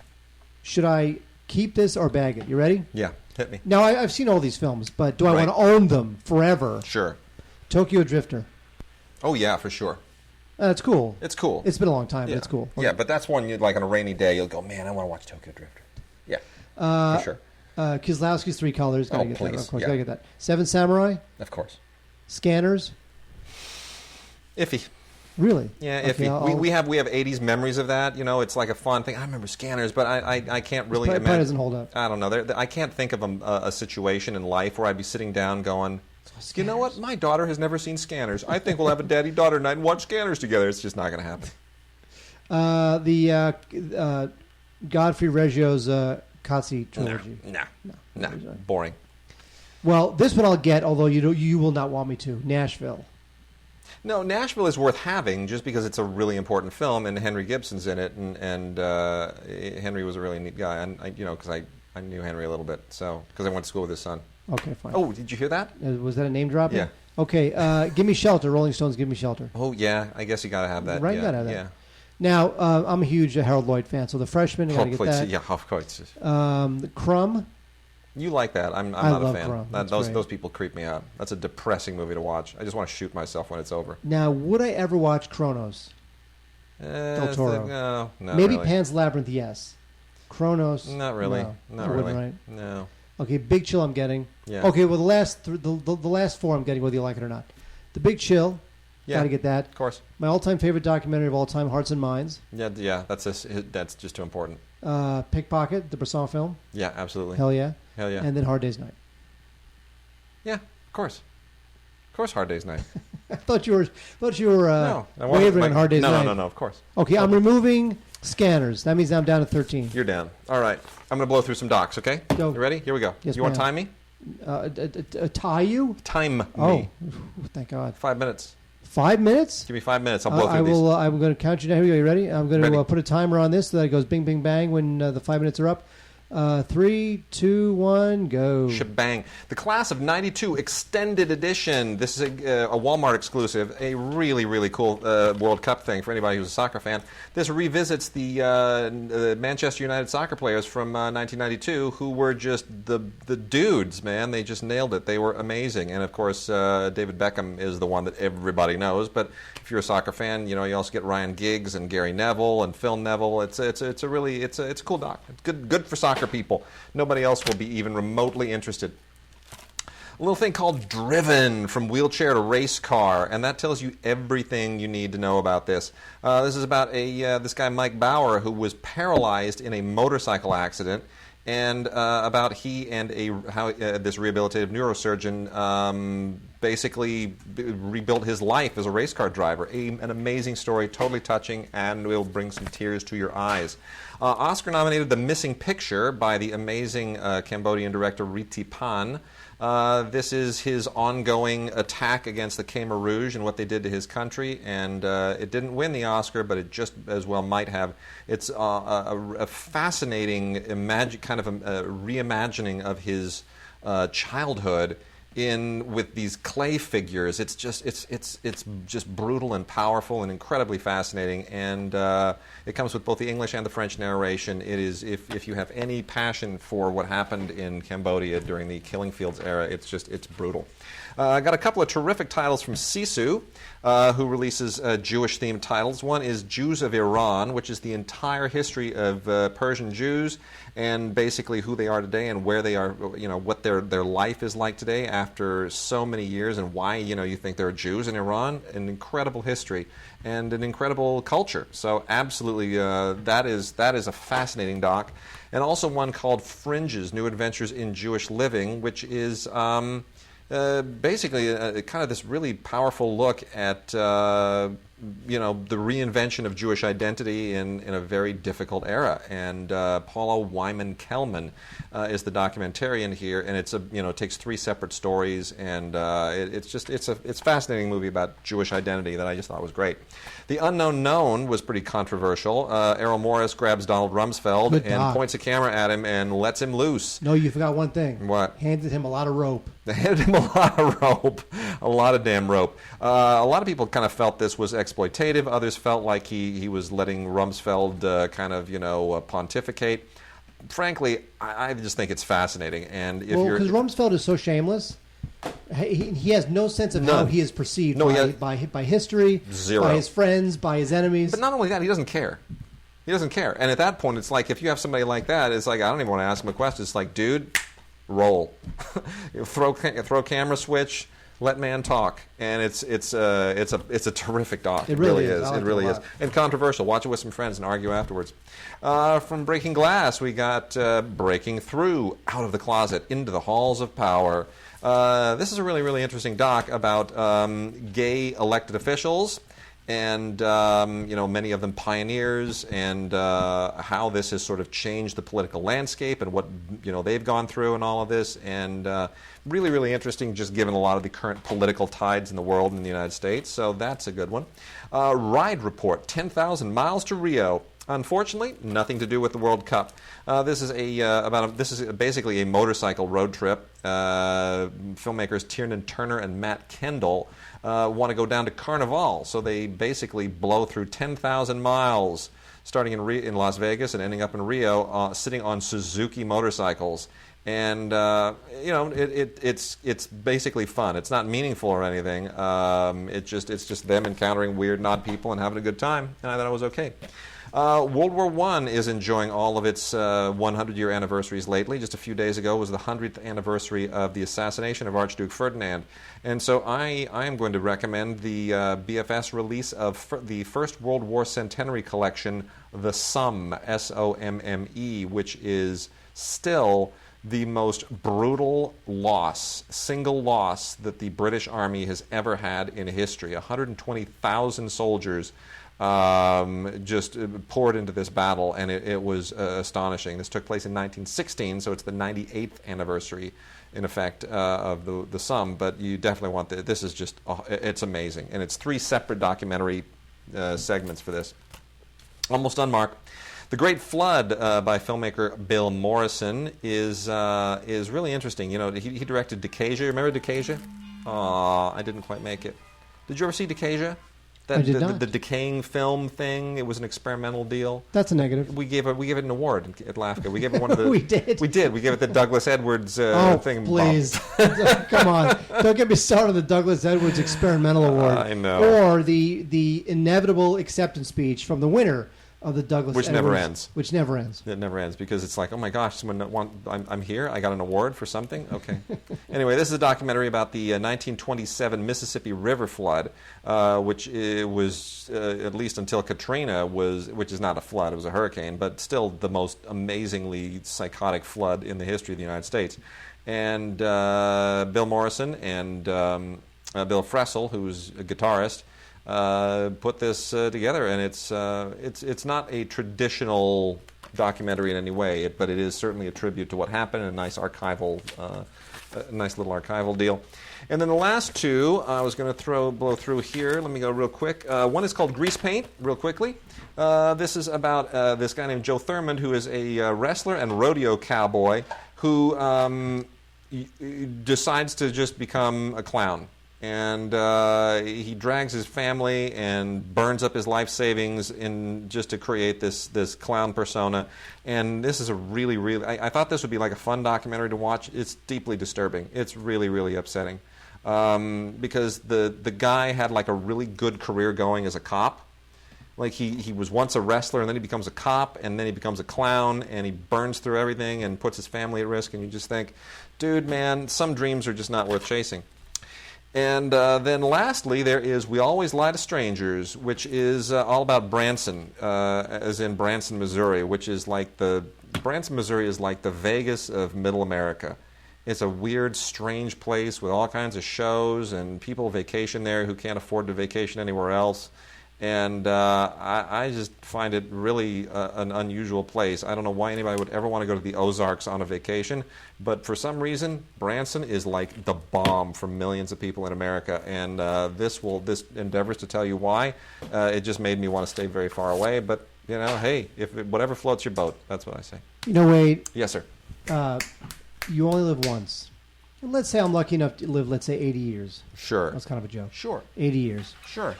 should I keep this or bag it? You ready? Yeah, hit me. Now, I've seen all these films, but do I Right. want to own them forever? Sure. Tokyo Drifter. Oh, yeah, for sure. It's cool. It's cool. It's been a long time, yeah. but it's cool. Yeah, but that's one you'd like on a rainy day, you'll go, man, I want to watch Tokyo Drifter. Yeah, for sure. Kieslowski's Three Colors. Gotta get that, please. of course. Yeah. Gotta get that. Seven Samurai. Of course. Scanners. Iffy. Really? Yeah, Okay, iffy. We have 80s memories of that. You know, it's like a fun thing. I remember Scanners, but I can't really Probably imagine. doesn't hold up. I don't know. I can't think of a situation in life where I'd be sitting down going, you know what? My daughter has never seen Scanners. I think we'll have a daddy-daughter night and watch Scanners together. It's just not going to happen. Godfrey Reggio's Katsi trilogy. No. Boring. Well, this one I'll get, although you will not want me to. Nashville. No, Nashville is worth having just because it's a really important film and Henry Gibson's in it, and Henry was a really neat guy. And because I knew Henry a little bit, so because I went to school with his son. Okay, fine. Oh, did you hear that? Was that a name drop? Yeah. Okay, Give Me Shelter. Rolling Stones, Give Me Shelter. Oh yeah, I guess you got to have that. Right, yeah, gotta have that. Yeah. Now, I'm a huge Harold Lloyd fan, so The Freshman, I gotta get that. Yeah, of course. The Crumb. You like that? I'm I not love a fan. Crumb. That's great. Those people creep me out. That's a depressing movie to watch. I just want to shoot myself when it's over. Now, would I ever watch Kronos? Del Toro. No, Maybe really. Pan's Labyrinth, yes. Kronos. Not really. No, Not I really. wouldn't, right? No. Okay, Big Chill I'm getting. Yeah. Okay, well, the last four I'm getting, whether you like it or not. The Big Chill. Yeah. Gotta get that. Of course. My all-time favorite documentary of all time, Hearts and Minds. Yeah. That's just too important. Pickpocket, the Bresson film. Yeah, absolutely. Hell yeah. Hell yeah. And then Hard Day's Night. Yeah, of course. Of course, Hard Day's Night. I thought you were No, I wasn't. wavering on Hard Day's Night. No, of course. Okay, I'm removing Scanners. That means I'm down to 13. You're down. All right. I'm going to blow through some docs, okay? Go. You ready? Here we go. Yes, you want to ma'am. time me? Tie you? Time me. Oh, thank God. 5 minutes. 5 minutes? Give me 5 minutes. I'll blow through these. I'm going to count you down. Here we go. You ready? I'm going to Ready. put a timer on this so that it goes bing, bing, bang when the 5 minutes are up. 3, 2, 1, go. Shebang. The Class of '92 Extended Edition. This is a Walmart exclusive. A really, really cool World Cup thing for anybody who's a soccer fan. This revisits the Manchester United soccer players from 1992 who were just the dudes, man. They just nailed it. They were amazing. And, of course, David Beckham is the one that everybody knows. But if you're a soccer fan, you also get Ryan Giggs and Gary Neville and Phil Neville. It's a cool doc. It's good for soccer soccer people. Nobody else will be even remotely interested. A little thing called Driven, from wheelchair to race car, and that tells you everything you need to know about this. This is about this guy Mike Bauer, who was paralyzed in a motorcycle accident, and about he and how this rehabilitative neurosurgeon basically rebuilt his life as a race car driver. An amazing story, totally touching, and will bring some tears to your eyes. Oscar nominated The Missing Picture by the amazing Cambodian director Riti Pan. This is his ongoing attack against the Khmer Rouge and what they did to his country, and it didn't win the Oscar, but it just as well might have. It's a fascinating kind of a reimagining of his childhood with these clay figures. It's just brutal and powerful and incredibly fascinating, and it comes with both the English and the French narration. It is, if you have any passion for what happened in Cambodia during the Killing Fields era, it's brutal. I got a couple of terrific titles from Sisu, who releases Jewish-themed titles. One is Jews of Iran, which is the entire history of Persian Jews and basically who they are today and where they are, what their life is like today after so many years, and why you think there are Jews in Iran. An incredible history and an incredible culture. So absolutely, that is a fascinating doc. And also one called Fringes: New Adventures in Jewish Living, which is basically kind of this really powerful look at the reinvention of Jewish identity in a very difficult era. And Paula Wyman-Kellman is the documentarian here, and it takes three separate stories, and it's a fascinating movie about Jewish identity that I just thought was great. The Unknown Known was pretty controversial. Errol Morris grabs Donald Rumsfeld and points a camera at him and lets him loose. No, you forgot one thing. What? Handed him a lot of rope. They handed him a lot of rope, a lot of damn rope. A lot of people kind of felt this was exploitative. Others felt like he was letting Rumsfeld pontificate. Frankly, I just think it's fascinating. And because Rumsfeld is so shameless, he has no sense of how he is perceived by history, zero. By his friends, by his enemies. But not only that, he doesn't care. He doesn't care. And at that point, it's like if you have somebody like that, it's like I don't even want to ask him a question. It's like, dude, roll, throw camera switch. Let man talk, and it's a terrific doc. It really is. It really is, and controversial. Watch it with some friends and argue afterwards. From Breaking Glass, we got Breaking Through, Out of the Closet, Into the Halls of Power. This is a really, really interesting doc about gay elected officials, and many of them pioneers, and how this has sort of changed the political landscape and what they've gone through and all of this, and really, really interesting, just given a lot of the current political tides in the world and in the United States. So that's a good one. Ride Report: 10,000 Miles to Rio. Unfortunately, nothing to do with the World Cup. This is basically a motorcycle road trip. Filmmakers Tiernan Turner and Matt Kendall want to go down to Carnival, so they basically blow through 10,000 miles, starting in Las Vegas and ending up in Rio, sitting on Suzuki motorcycles. And it's basically fun. It's not meaningful or anything. It's just them encountering weird, odd people and having a good time. And I thought it was okay. World War I is enjoying all of its 100-year anniversaries lately. Just a few days ago was the 100th anniversary of the assassination of Archduke Ferdinand. And so I am going to recommend the BFS release of the First World War Centenary Collection, The Somme, S-O-M-M-E, which is still the most brutal single loss that the British Army has ever had in history. 120,000 soldiers just poured into this battle, and it was astonishing. This took place in 1916, so it's the 98th anniversary, in effect, of the Somme. But you definitely want this is just, it's amazing. And it's 3 separate documentary segments for this. Almost done, Mark. The Great Flood by filmmaker Bill Morrison is really interesting. He directed Decasia. Remember Decasia? Aw, I didn't quite make it. Did you ever see Decasia? I did not. The decaying film thing. It was an experimental deal. That's a negative. We gave it an award at LAFCA. We gave it one of the. We did. We did. We gave it the Douglas Edwards thing. Oh, please, come on! Don't get me started on the Douglas Edwards Experimental Award. I know. Or the inevitable acceptance speech from the winner of the Douglas Which Edwards, never ends. Which never ends. It never ends because it's like, oh my gosh, I'm here. I got an award for something. Okay. Anyway, this is a documentary about the 1927 Mississippi River flood, which was at least until Katrina which is not a flood, it was a hurricane, but still the most amazingly psychotic flood in the history of the United States. And Bill Morrison and Bill Fressel, who's a guitarist, put this together, and it's not a traditional documentary in any way, but it is certainly a tribute to what happened, a nice archival, a nice little archival deal. And then the last two I was going to blow through here. Let me go real quick. One is called GreasePaint, real quickly. This is about this guy named Joe Thurmond, who is a wrestler and rodeo cowboy who decides to just become a clown. And he drags his family and burns up his life savings just to create this clown persona. And this is a really, I thought this would be like a fun documentary to watch. It's deeply disturbing. It's really, really upsetting. Because the guy had like a really good career going as a cop. Like he was once a wrestler, and then he becomes a cop, and then he becomes a clown, and he burns through everything and puts his family at risk. And you just think, dude, man, some dreams are just not worth chasing. And then lastly, there is We Always Lie to Strangers, which is all about Branson, as in Branson, Missouri, Branson, Missouri is like the Vegas of Middle America. It's a weird, strange place with all kinds of shows, and people vacation there who can't afford to vacation anywhere else. And I just find it really an unusual place. I don't know why anybody would ever want to go to the Ozarks on a vacation, but for some reason, Branson is like the bomb for millions of people in America. And this endeavors to tell you why. It just made me want to stay very far away. But hey, whatever floats your boat, that's what I say. Wade. Yes, sir. You only live once. And let's say I'm lucky enough to live, 80 years. Sure. That's kind of a joke. Sure. 80 years. Sure.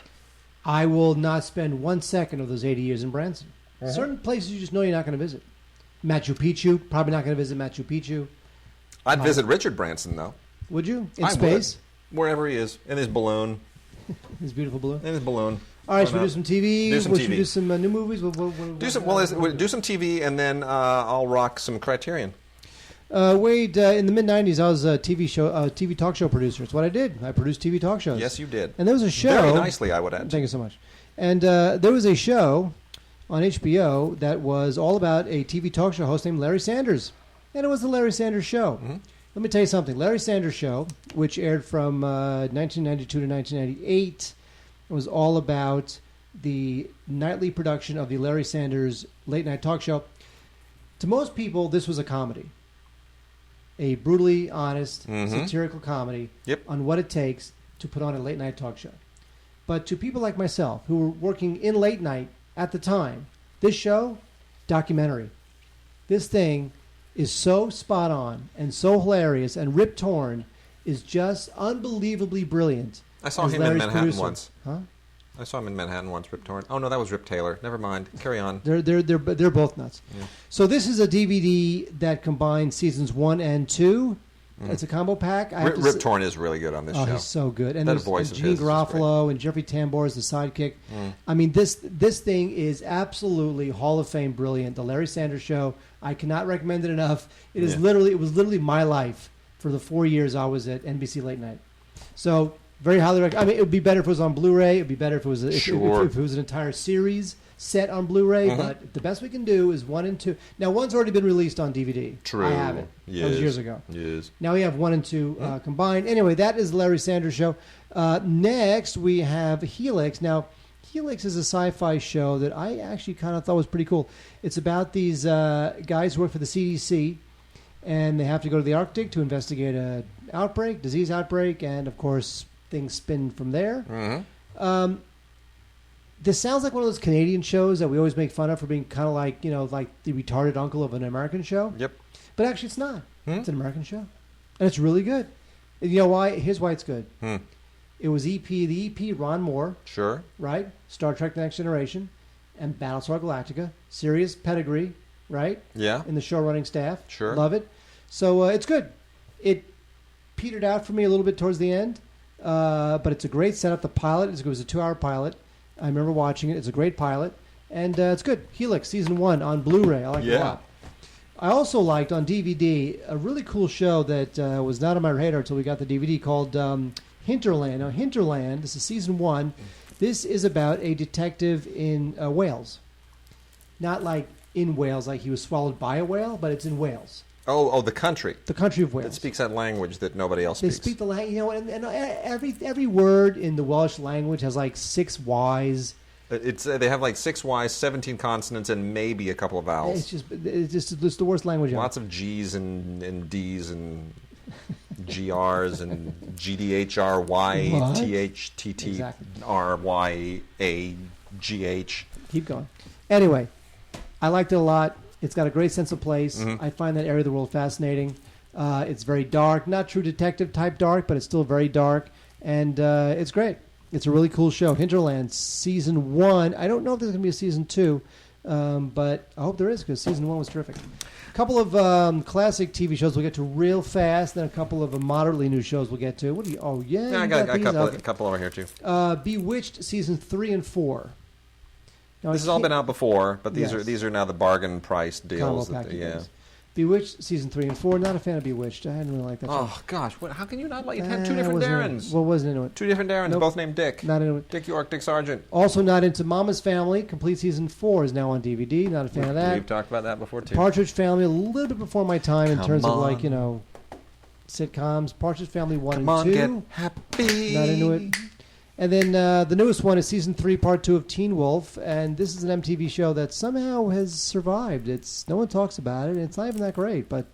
I will not spend 1 second of those 80 years in Branson. Uh-huh. Certain places you just know you're not going to visit. Machu Picchu, probably not going to visit Machu Picchu. I'd visit Richard Branson, though. Would you? In space? Would. Wherever he is. In his balloon. His beautiful balloon? In his balloon. All right, should we do some TV? Do some TV. Should we do some new movies? Do some TV, and then I'll rock some Criterion. Wade, in the mid-'90s, I was a TV talk show producer. It's what I did. I produced TV talk shows. Yes, you did. And there was a show. Very nicely, I would add. Thank you so much. And there was a show on HBO that was all about a TV talk show host named Larry Sanders. And it was the Larry Sanders Show. Mm-hmm. Let me tell you something. Larry Sanders Show, which aired from 1992 to 1998, was all about the nightly production of the Larry Sanders late-night talk show. To most people, this was a comedy. A brutally honest, satirical comedy on what it takes to put on a late-night talk show. But to people like myself, who were working in late night at the time, this show, documentary. This thing is so spot on and so hilarious, and Rip Torn is just unbelievably brilliant. I saw him in Manhattan producer. once. Huh? I saw him in Manhattan once, Rip Torn. Oh, no, that was Rip Taylor. Never mind. Carry on. They're both nuts. Yeah. So this is a DVD that combines seasons 1 and 2. It's a combo pack. Rip Torn is really good on this show. He's so good. And that voice of Gene his Garofalo and Jeffrey Tambor is the sidekick. I mean, this thing is absolutely Hall of Fame brilliant. The Larry Sanders Show. I cannot recommend it enough. It was literally my life for the 4 years I was at NBC Late Night. So very highly recommend. I mean, it would be better if it was on Blu-ray. It would be better if it was if it was an entire series set on Blu-ray. But the best we can do is 1 and 2. Now, 1's already been released on DVD. True. I have it. Yes. That was years ago. Yes. Now we have 1 and 2 combined. Anyway, that is the Larry Sanders Show. Next, we have Helix. Now, Helix is a sci-fi show that I actually kind of thought was pretty cool. It's about these guys who work for the CDC, and they have to go to the Arctic to investigate a disease outbreak, and of course, things spin from there. This sounds like one of those Canadian shows that we always make fun of for being kind of like, like the retarded uncle of an American show. Yep. But actually, it's not. It's an American show, and it's really good. And you know why? Here's why it's good. It was the EP, Ron Moore. Sure. Right? Star Trek The Next Generation and Battlestar Galactica. Serious pedigree, right? Yeah. In the show-running staff. Sure. Love it. So it's good. It petered out for me a little bit towards the end, but it's a great setup. The pilot, it was a 2-hour pilot. I remember watching it. It's a great pilot. And it's good. Helix, Season 1 on Blu-ray. I like it a lot. I also liked on DVD a really cool show that was not on my radar until we got the DVD called Hinterland. Now, Hinterland, this is Season 1. This is about a detective in Wales. Not like in Wales, like he was swallowed by a whale, but it's in Wales. Oh, the country. The country of Wales. That speaks that language that nobody else speaks. They speak the language, and every word in the Welsh language has like 6 Ys. They have like 6 Ys, 17 consonants, and maybe a couple of vowels. It's the worst language ever. Lots of G's and D's and GRs and GDHRY, THTTRYAGH. Keep going. Anyway, I liked it a lot. It's got a great sense of place. Mm-hmm. I find that area of the world fascinating. It's very dark, not true detective type dark, but it's still very dark, and it's great. It's a really cool show. Hinterland, Season 1. I don't know if there's going to be a Season 2, but I hope there is because Season 1 was terrific. A couple of classic TV shows we'll get to real fast, then a couple of moderately new shows we'll get to. What do you? Oh, yeah. I got a couple over here, too. Bewitched, Season 3 and 4. Now, this has all been out before, but these Yes. are now the bargain price deals. Deals. Bewitched, Season 3 and 4. Not a fan of Bewitched. I hadn't really liked that show. Oh, gosh. How can you not like it? Had two different Darrens. What wasn't into it? Two different Darrens, Nope. both named Dick. Not into it. Dick York, Dick Sargent. Also not into Mama's Family. Complete Season 4 is now on DVD. Not a fan of that. We've talked about that before, too. Partridge Family, a little bit before my time in terms of on. sitcoms. Partridge Family 1 Come and on, 2. get happy. Not into it. And then the newest one is Season 3, Part 2 of Teen Wolf. And this is an MTV show that somehow has survived. No one talks about it. It's not even that great, but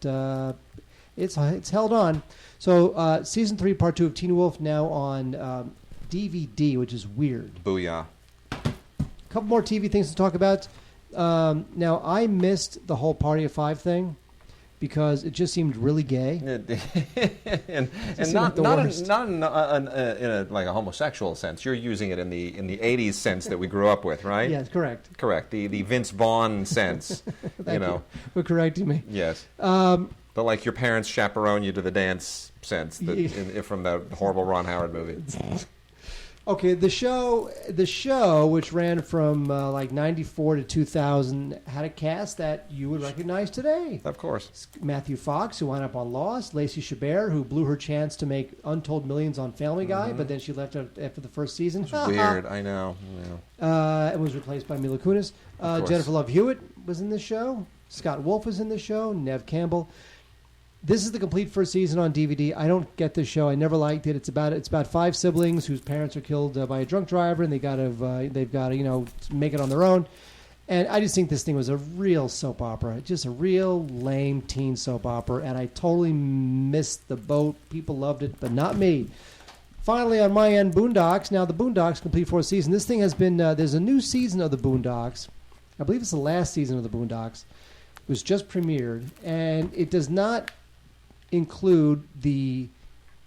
it's held on. So Season 3, Part 2 of Teen Wolf now on DVD, which is weird. Booyah. A couple more TV things to talk about. Now, I missed the whole Party of 5 thing because it just seemed really gay. and not in a like a homosexual sense. You're using it in the 80s sense that we grew up with, right? Yes, correct. Correct. The Vince Vaughn sense. Thank you for correcting me. Yes. But like your parents chaperone you to the dance sense from that horrible Ron Howard movie. Okay, the show, which ran from like 94 to 2000, had a cast that you would recognize today. Of course. Matthew Fox, who wound up on Lost. Lacey Chabert, who blew her chance to make untold millions on Family Guy, but then she left after the first season. It's weird, I know. It was replaced by Mila Kunis. Jennifer Love Hewitt was in the show. Scott Wolf was in the show. Nev Campbell. This is the complete first season on DVD. I don't get this show. I never liked it. It's about 5 siblings whose parents are killed by a drunk driver, and they've got to make it on their own. And I just think this thing was a real soap opera, just a real lame teen soap opera. And I totally missed the boat. People loved it, but not me. Finally, on my end, Boondocks. Now the Boondocks complete 4th season. This thing has been. There's a new season of the Boondocks. I believe it's the last season of the Boondocks. It was just premiered, and it does not include the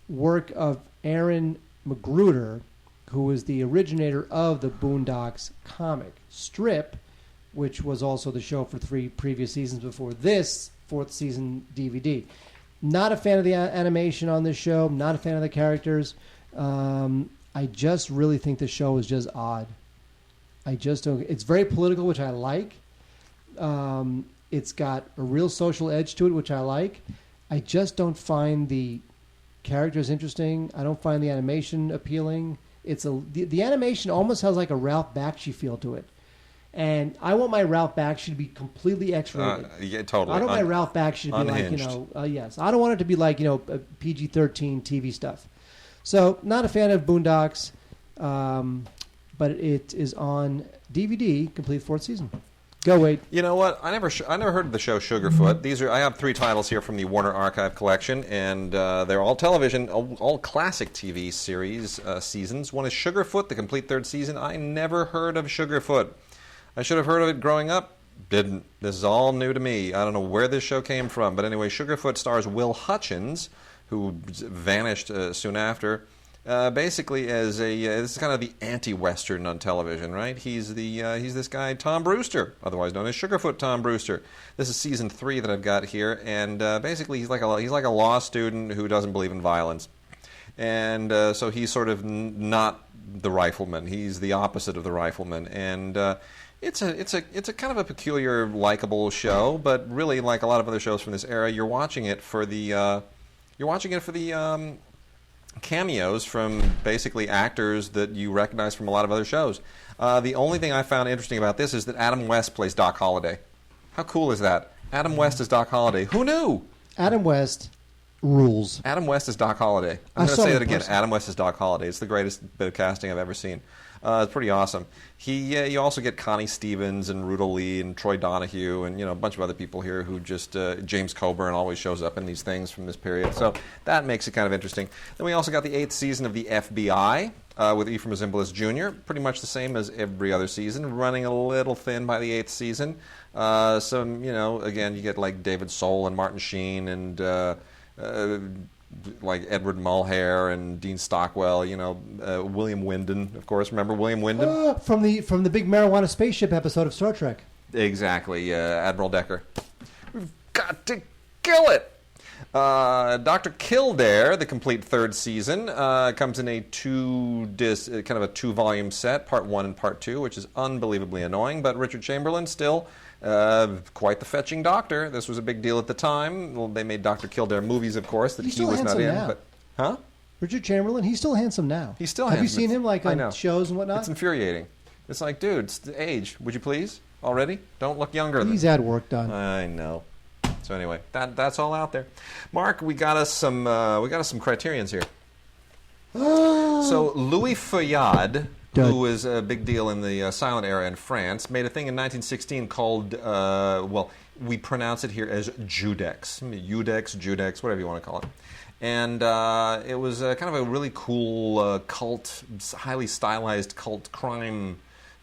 work of Aaron Magruder, who was the originator of the Boondocks comic strip, which was also the show for 3 previous seasons before this 4th season DVD. Not a fan of the animation on this show. Not a fan of the characters. I just really think the show is just odd. I just don't. It's very political, which I like. It's got a real social edge to it, which I like. I just don't find the characters interesting. I don't find the animation appealing. The animation almost has like a Ralph Bakshi feel to it. And I want my Ralph Bakshi to be completely X-rated. Yeah, totally. I don't want my Ralph Bakshi to be unhinged. like, yes. I don't want it to be like, PG-13 TV stuff. So, not a fan of Boondocks, but it is on DVD, complete 4th season. Go, Wade. You know what? I never heard of the show Sugarfoot. I have 3 titles here from the Warner Archive collection, and they're all television, all classic TV series seasons. One is Sugarfoot, the complete 3rd season. I never heard of Sugarfoot. I should have heard of it growing up. Didn't. This is all new to me. I don't know where this show came from, but anyway, Sugarfoot stars Will Hutchins, who vanished soon after. Basically, as this is kind of the anti-Western on television, right? He's this guy Tom Brewster, otherwise known as Sugarfoot Tom Brewster. This is season 3 that I've got here, and basically he's like a law student who doesn't believe in violence. And so he's sort of not the rifleman. He's the opposite of the rifleman. And it's a kind of a peculiar, likable show, but really, like a lot of other shows from this era, you're watching it for the cameos from basically actors that you recognize from a lot of other shows. The only thing I found interesting about this is that Adam West plays Doc Holliday. How cool is that? Adam West is Doc Holliday. Who knew? Adam West rules. Adam West is Doc Holliday. I'm going to say that again. Adam West is Doc Holliday. It's the greatest bit of casting I've ever seen. It's pretty awesome. You also get Connie Stevens and Rudolph Lee and Troy Donahue and a bunch of other people here who just James Coburn always shows up in these things from this period. So that makes it kind of interesting. Then we also got the 8th season of the FBI with Ephraim Zimbalist Jr. Pretty much the same as every other season, running a little thin by the 8th season. Again, you get like David Soul and Martin Sheen and like Edward Mulhare and Dean Stockwell, William Wyndon, of course. Remember William Wyndon? From the big marijuana spaceship episode of Star Trek. Exactly, Admiral Decker. We've got to kill it! Dr. Kildare, the complete 3rd season, comes in a kind of a 2-volume set, part 1 and part 2, which is unbelievably annoying, but Richard Chamberlain still quite the fetching doctor. This was a big deal at the time. Well, they made Dr. Kildare movies, of course, that he was not in. Now. But, huh? Richard Chamberlain, he's still handsome now. He's still handsome. handsome. Have you seen him like on shows and whatnot? It's infuriating. It's like, dude, it's the age. Would you please? Already? Don't look younger. He's had work done. I know. So anyway, that's all out there. Mark, we got us some criterions here. So Louis Feuillade, who was a big deal in the silent era in France, made a thing in 1916 called, we pronounce it here as Judex, whatever you want to call it. And it was kind of a really cool cult, highly stylized cult crime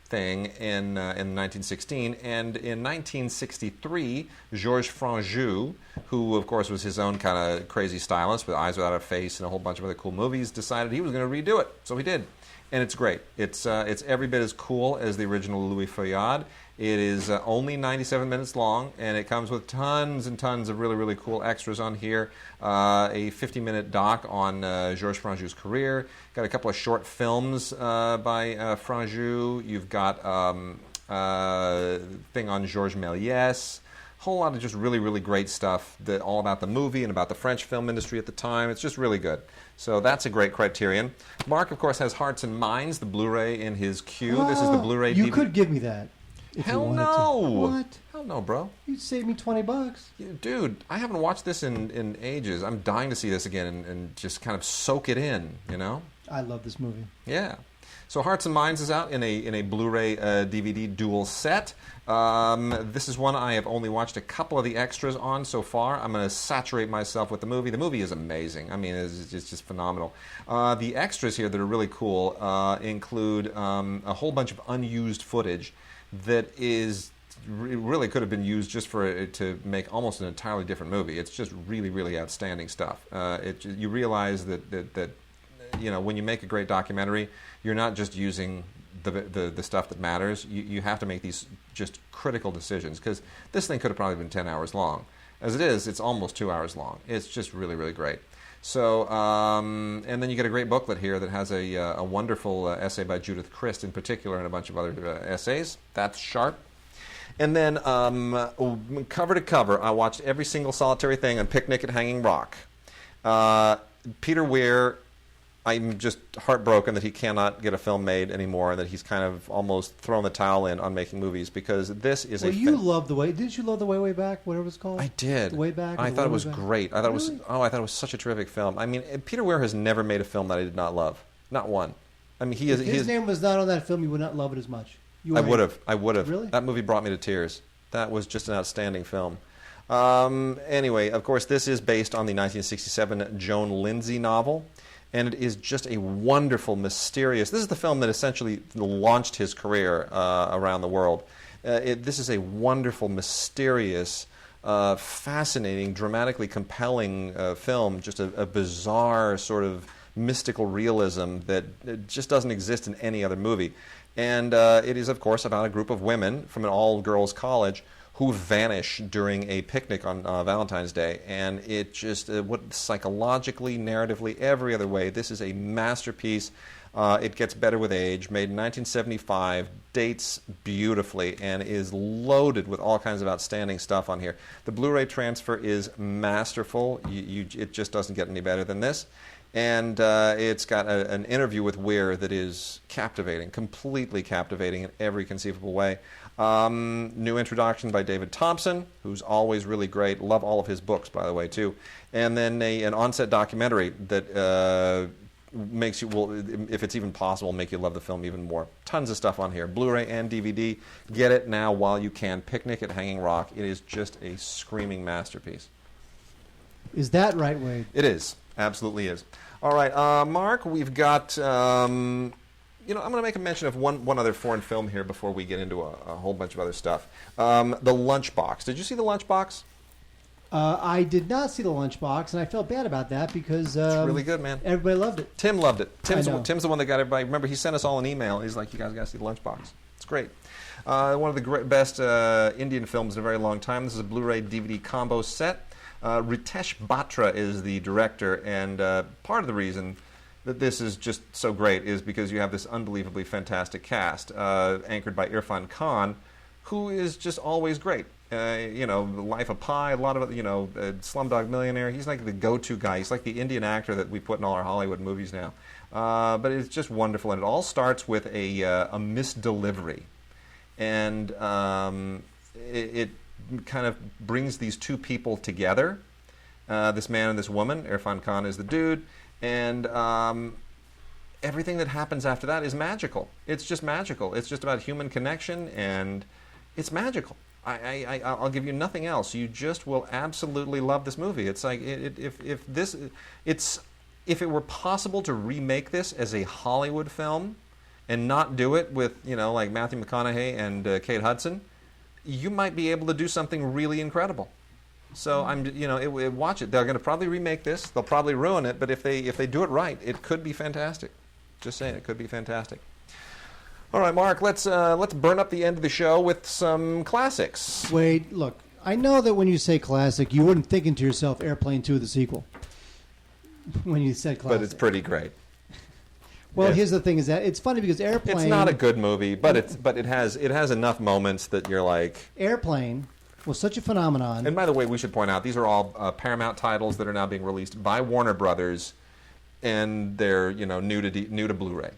thing in 1916. And in 1963, Georges Franju, who of course was his own kind of crazy stylist with Eyes Without a Face and a whole bunch of other cool movies, decided he was going to redo it. So he did. And it's great. It's every bit as cool as the original Louis Feuillade. It is only 97 minutes long, and it comes with tons and tons of really, really cool extras on here. A 50-minute doc on Georges Franju's career. Got a couple of short films by Franju. You've got a thing on Georges Méliès. Whole lot of just really, really great stuff all about the movie and about the French film industry at the time. It's just really good. So that's a great criterion. Mark, of course, has Hearts and Minds, the Blu-ray in his queue. This is the Blu-ray DVD. You could give me that. Hell no. What? Hell no, bro. You'd save me $20. Dude, I haven't watched this in ages. I'm dying to see this again and just kind of soak it in, I love this movie. Yeah. So Hearts and Minds is out in a Blu-ray DVD dual set. This is one I have only watched a couple of the extras on so far. I'm going to saturate myself with the movie. The movie is amazing. I mean, it's just phenomenal. The extras here that are really cool include a whole bunch of unused footage that really could have been used just to make almost an entirely different movie. It's just really, really outstanding stuff. You realize that when you make a great documentary, you're not just using the stuff that matters. You have to make these just critical decisions, because this thing could have probably been 10 hours long. As it is, it's almost 2 hours long. It's just really, really great. So, and then you get a great booklet here that has a wonderful essay by Judith Christ in particular, and a bunch of other essays. That's sharp. And then cover to cover, I watched every single solitary thing on Picnic at Hanging Rock. Peter Weir, I'm just heartbroken that he cannot get a film made anymore, and that he's kind of almost thrown the towel in on making movies, because this is didn't you love The Way Back, whatever it's called? I did. The Way Back? I thought it was great. I thought really? I thought it was such a terrific film. I mean, Peter Weir has never made a film that I did not love. Not one. I mean, if his name was not on that film, you would not love it as much. I would have. Really? That movie brought me to tears. That was just an outstanding film. Anyway, of course, this is based on the 1967 Joan Lindsay novel. And it is just a wonderful, mysterious... This is the film that essentially launched his career around the world. This is a wonderful, mysterious, fascinating, dramatically compelling film. Just a bizarre sort of mystical realism that just doesn't exist in any other movie. And it is, of course, about a group of women from an all-girls college who vanish during a picnic on Valentine's Day, and it just what psychologically, narratively, every other way, this is a masterpiece. It gets better with age. Made in 1975, dates beautifully, and is loaded with all kinds of outstanding stuff on here. The Blu-ray transfer is masterful. It just doesn't get any better than this. And it's got an interview with Weir that is captivating, completely captivating in every conceivable way. New introduction by David Thompson, who's always really great. Love all of his books, by the way, too. And then an on-set documentary that makes you, well, if it's even possible, make you love the film even more. Tons of stuff on here. Blu-ray and DVD. Get it now while you can. Picnic at Hanging Rock. It is just a screaming masterpiece. Is that right, Wade? It is. Absolutely is. All right, Mark, we've got, I'm going to make a mention of one other foreign film here before we get into a whole bunch of other stuff. The Lunchbox. Did you see The Lunchbox? I did not see The Lunchbox, and I felt bad about that because... it's really good, man. Everybody loved it. Tim loved it. Tim's the one that got everybody... Remember, he sent us all an email. He's like, you guys got to see The Lunchbox. It's great. One of the best Indian films in a very long time. This is a Blu-ray DVD combo set. Ritesh Batra is the director, and part of the reason that this is just so great is because you have this unbelievably fantastic cast, anchored by Irfan Khan, who is just always great. Life of Pi, a lot of, Slumdog Millionaire. He's like the go-to guy. He's like the Indian actor that we put in all our Hollywood movies now. But it's just wonderful, and it all starts with a misdelivery. And it kind of brings these two people together, this man and this woman. Irfan Khan is the dude, and everything that happens after that is magical. It's just magical. It's just about human connection, and it's magical. I'll give you nothing else. You just will absolutely love this movie. It's like if it were possible to remake this as a Hollywood film and not do it with like Matthew McConaughey and Kate Hudson, you might be able to do something really incredible. So watch it. They're going to probably remake this. They'll probably ruin it, but if they do it right, it could be fantastic. Just saying, it could be fantastic. All right, Mark, let's burn up the end of the show with some classics. Wade, look, I know that when you say classic, you wouldn't thinking to yourself Airplane 2, the sequel, when you said classic. But it's pretty great. Well, here's the thing: is that it's funny because Airplane. It's not a good movie, but it has enough moments that you're like. Airplane was such a phenomenon. And by the way, we should point out these are all Paramount titles that are now being released by Warner Brothers, and they're new to Blu-ray.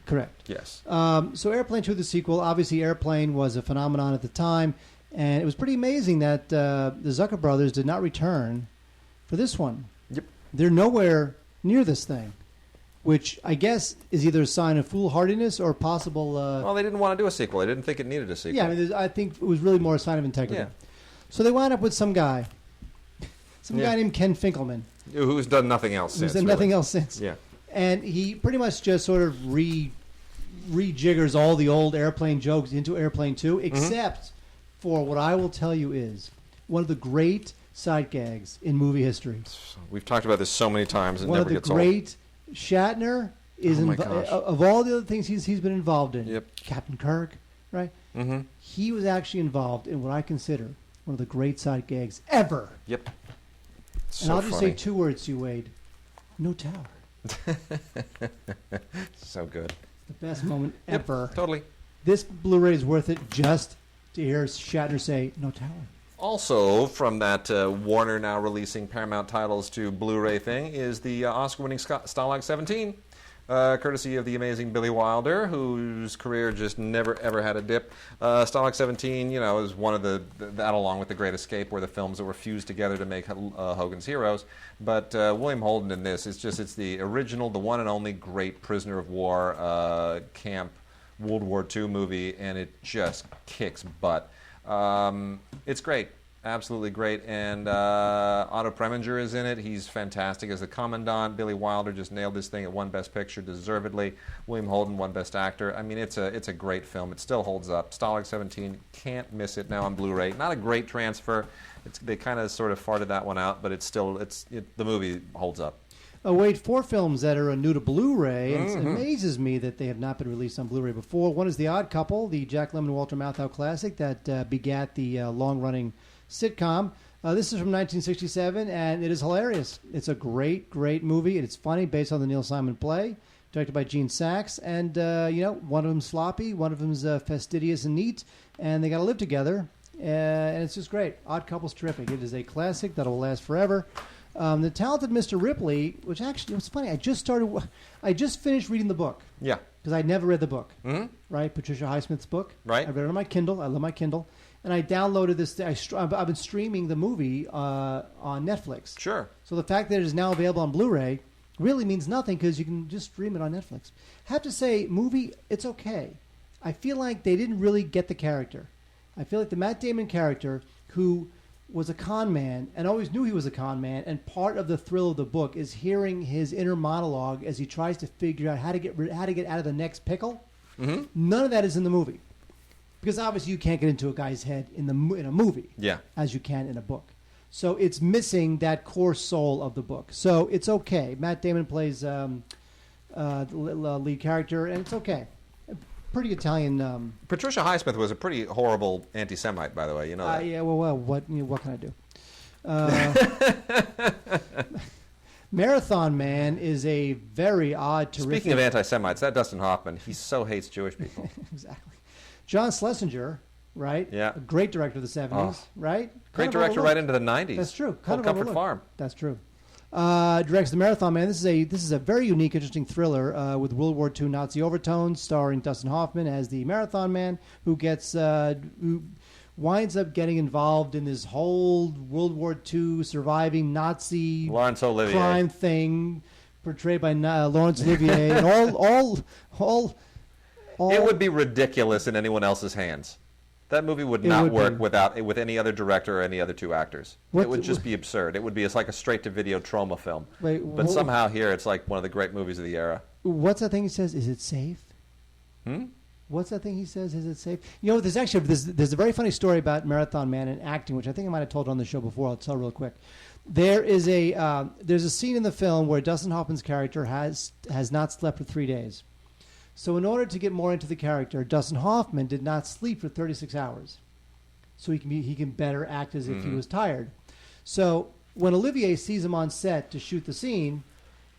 Correct. Yes. So Airplane 2, the sequel. Obviously, Airplane was a phenomenon at the time, and it was pretty amazing that the Zucker brothers did not return for this one. Yep. They're nowhere near this thing, which I guess is either a sign of foolhardiness or possible... well, they didn't want to do a sequel. They didn't think it needed a sequel. Yeah, I think it was really more a sign of integrity. Yeah. So they wound up with some guy named Ken Finkelman. Who's done nothing else since. Who's done nothing else since. Yeah. And he pretty much just sort of rejiggers all the old Airplane jokes into Airplane 2, except for what I will tell you is one of the great side gags in movie history. We've talked about this so many times and one never of the gets old. Great Shatner is of all the other things he's been involved in. Yep. Captain Kirk, right? Mm-hmm. He was actually involved in what I consider one of the great side gags ever. Yep. And I'll just say two words to you, Wade. No tower. So good. The best moment ever. Totally. This Blu-ray is worth it just to hear Shatner say, no tower. Also, from that Warner now releasing Paramount titles to Blu-ray thing is the Oscar-winning Stalag 17, courtesy of the amazing Billy Wilder, whose career just never, ever had a dip. Stalag 17, is one of that along with The Great Escape were the films that were fused together to make Hogan's Heroes. But William Holden in this, it's the original, the one and only great prisoner of war camp World War II movie, and it just kicks butt. It's great. Absolutely great. And Otto Preminger is in it. He's fantastic as the Commandant. Billy Wilder just nailed this thing at won Best Picture deservedly. William Holden won Best Actor. I mean, it's a great film. It still holds up. Stalag 17, can't miss it now on Blu-ray. Not a great transfer. They kind of sort of farted that one out, but the movie holds up. Wade, 4 films that are new to Blu-ray, and it amazes me that they have not been released on Blu-ray before. One is The Odd Couple, the Jack Lemmon and Walter Matthau classic that begat the long-running sitcom. This is from 1967, and it is hilarious. It's a great, great movie. It's funny, based on the Neil Simon play, directed by Gene Saks. And, one of them's sloppy, one of them's fastidious and neat, and they got to live together. And it's just great. Odd Couple's terrific. It is a classic that will last forever. The Talented Mr. Ripley, which actually, it was funny, I just finished reading the book. Yeah. Because I'd never read the book. Mm-hmm. Right? Patricia Highsmith's book. Right. I read it on my Kindle. I love my Kindle. And I downloaded this. I've been streaming the movie on Netflix. Sure. So the fact that it is now available on Blu-ray really means nothing because you can just stream it on Netflix. Have to say, movie, it's okay. I feel like they didn't really get the character. I feel like the Matt Damon character, who was a con man and always knew he was a con man, and part of the thrill of the book is hearing his inner monologue as he tries to figure out how to get out of the next pickle. Mm-hmm. None of that is in the movie, because obviously you can't get into a guy's head in a movie, as you can in a book. So it's missing that core soul of the book. So it's okay. Matt Damon plays the lead character, and it's okay. Pretty Italian. Patricia Highsmith was a pretty horrible anti-Semite, by the way. You know that. Yeah. Well, what can I do? Marathon Man is a very odd, terrific. Speaking of anti-Semites, that Dustin Hoffman, he so hates Jewish people. Exactly. John Schlesinger, right? Yeah. A great director of the 70s, right? Great director right into the 90s. That's true. Called Comfort Farm. That's true. Directs The Marathon Man. This is a very unique, interesting thriller with World War II Nazi overtones, starring Dustin Hoffman as the Marathon Man, who winds up getting involved in this whole World War II surviving Nazi Laurence Olivier crime thing, portrayed by Laurence Olivier, and all. It would be ridiculous in anyone else's hands. That movie would not work with any other director or any other 2 actors. It would just be absurd. It would be like a straight-to-video trauma film. But somehow here it's like one of the great movies of the era. What's that thing he says? Is it safe? What's that thing he says? Is it safe? You know, there's a very funny story about Marathon Man and acting, which I think I might have told on the show before. I'll tell real quick. There's a scene in the film where Dustin Hoffman's character has not slept for 3 days. So in order to get more into the character, Dustin Hoffman did not sleep for 36 hours. So he can better act as if he was tired. So when Olivier sees him on set to shoot the scene,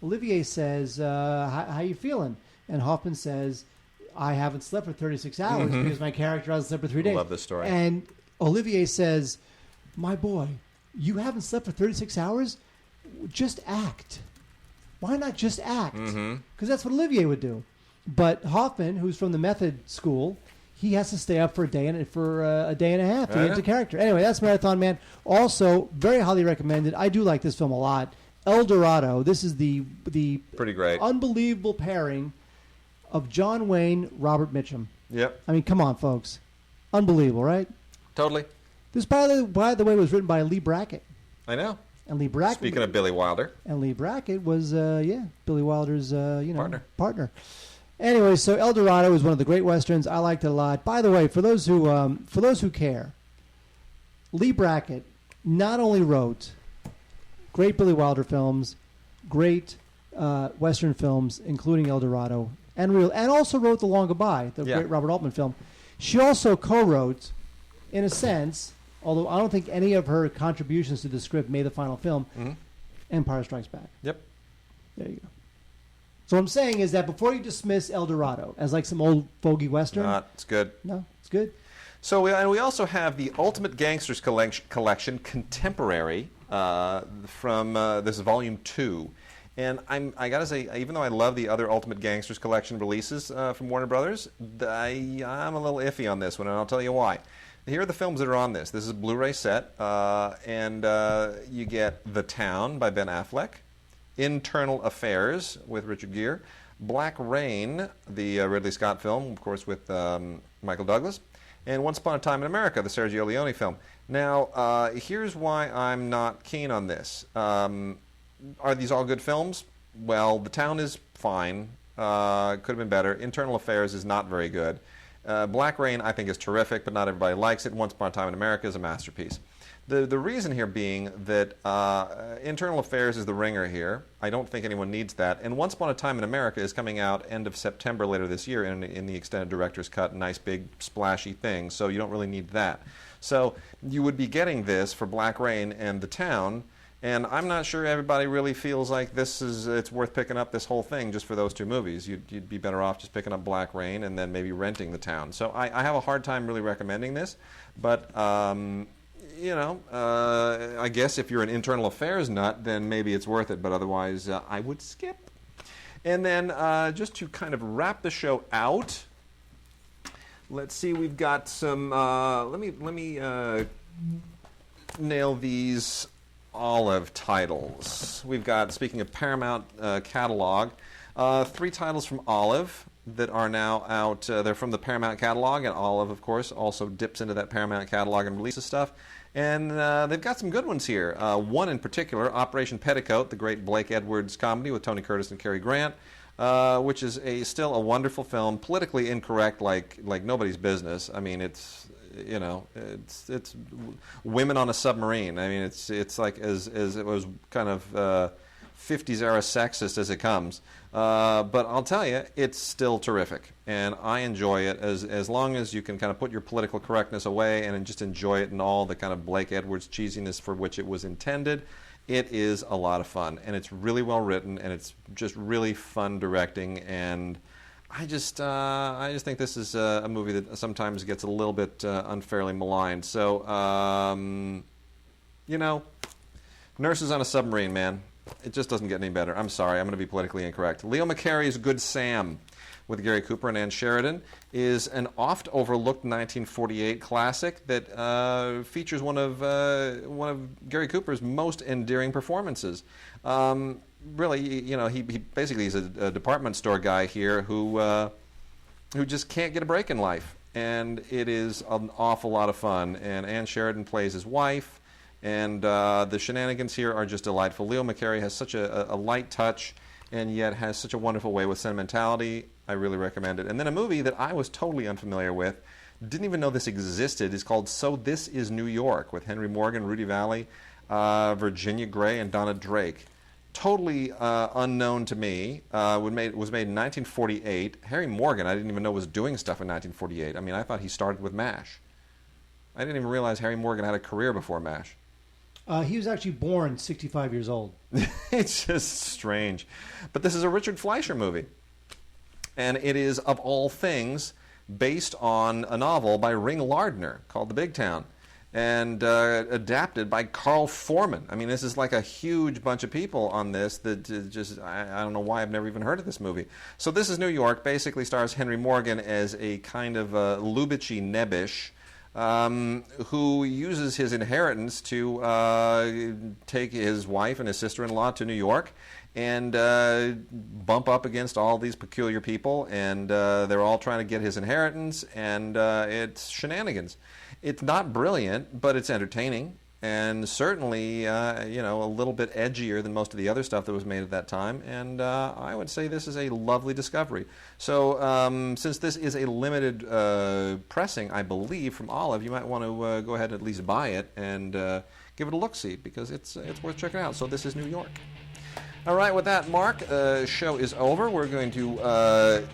Olivier says, how you feeling? And Hoffman says, I haven't slept for 36 hours because my character hasn't slept for 3 days. I love this story. And Olivier says, my boy, you haven't slept for 36 hours? Just act. Why not just act? Because that's what Olivier would do. But Hoffman, who's from the method school, he has to stay up for a day and a half to get into character. Anyway, that's Marathon Man. Also, very highly recommended. I do like this film a lot. El Dorado. This is the pretty great, unbelievable pairing of John Wayne, Robert Mitchum. Yep. I mean, come on, folks. Unbelievable, right? Totally. This, by the way, was written by Lee Brackett. I know. And Lee Brackett. Speaking of Billy Wilder. And Lee Brackett was, Billy Wilder's, partner. Anyway, so El Dorado is one of the great westerns. I liked it a lot. By the way, for those who care, Lee Brackett not only wrote great Billy Wilder films, great western films, including El Dorado, and also wrote The Long Goodbye, the great Robert Altman film. She also co-wrote, in a sense, although I don't think any of her contributions to the script made the final film, Empire Strikes Back. Yep. There you go. So what I'm saying is that before you dismiss El Dorado as like some old fogey western, it's good. No, it's good. So we also have the Ultimate Gangsters collection, Contemporary, from this is Volume 2. And I gotta say, even though I love the other Ultimate Gangsters collection releases from Warner Brothers, I'm a little iffy on this one, and I'll tell you why. Here are the films that are on this. This is a Blu-ray set, and you get The Town by Ben Affleck, Internal Affairs with Richard Gere, Black Rain, the Ridley Scott film, of course, with Michael Douglas, and Once Upon a Time in America, the Sergio Leone film. Now, here's why I'm not keen on this. Are these all good films? Well, The Town is fine. Could have been better. Internal Affairs is not very good. Black Rain, I think, is terrific, but not everybody likes it. Once Upon a Time in America is a masterpiece. The reason here being that Internal Affairs is the ringer here. I don't think anyone needs that. And Once Upon a Time in America is coming out end of September later this year in the extended director's cut, nice big splashy thing, so you don't really need that. So you would be getting this for Black Rain and The Town, and I'm not sure everybody really feels like it's worth picking up this whole thing just for those two movies. You'd be better off just picking up Black Rain and then maybe renting The Town. So I have a hard time really recommending this, but I guess if you're an Internal Affairs nut, then maybe it's worth it, but otherwise I would skip. And then just to kind of wrap the show out, let's see, we've got some, let me nail these Olive titles. We've got, speaking of Paramount catalog, 3 titles from Olive that are now out. They're from the Paramount catalog, and Olive, of course, also dips into that Paramount catalog and releases stuff. And they've got some good ones here. One in particular, Operation Petticoat, the great Blake Edwards comedy with Tony Curtis and Cary Grant, which is still a wonderful film, politically incorrect like nobody's business. I mean, it's women on a submarine. I mean, it's like as it was kind of 50s era sexist as it comes. But I'll tell you, it's still terrific, and I enjoy it as long as you can kind of put your political correctness away and just enjoy it in all the kind of Blake Edwards cheesiness for which it was intended. It is a lot of fun, and it's really well written, and it's just really fun directing, and I just think this is a movie that sometimes gets a little bit unfairly maligned. So, Nurses on a Submarine, man. It just doesn't get any better. I'm sorry, I'm going to be politically incorrect. Leo McCarey's Good Sam, with Gary Cooper and Ann Sheridan, is an oft-overlooked 1948 classic that features one of Gary Cooper's most endearing performances. Really, he basically is a department store guy here who just can't get a break in life, and it is an awful lot of fun. And Ann Sheridan plays his wife. And the shenanigans here are just delightful. Leo McCarey has such a light touch and yet has such a wonderful way with sentimentality. I really recommend it. And then a movie that I was totally unfamiliar with, didn't even know this existed, is called So This Is New York, with Henry Morgan, Rudy Valley, Virginia Gray, and Donna Drake. Totally unknown to me. Was made in 1948. Harry Morgan, I didn't even know was doing stuff in 1948. I mean, I thought he started with MASH. I didn't even realize Harry Morgan had a career before MASH. He was actually born 65 years old. It's just strange. But this is a Richard Fleischer movie. And it is, of all things, based on a novel by Ring Lardner called The Big Town, and adapted by Carl Foreman. I mean, this is like a huge bunch of people on this that just, I don't know why I've never even heard of this movie. So This Is New York basically stars Henry Morgan as a kind of Lubitchy Nebbish, who uses his inheritance to take his wife and his sister-in-law to New York and bump up against all these peculiar people, and they're all trying to get his inheritance, and it's shenanigans. It's not brilliant, but it's entertaining, and certainly a little bit edgier than most of the other stuff that was made at that time, and I would say this is a lovely discovery. So since this is a limited pressing, I believe, from Olive, you might want to go ahead and at least buy it and give it a look-see, because it's worth checking out. So This Is New York. All right, with that, Mark, show is over. We're going to...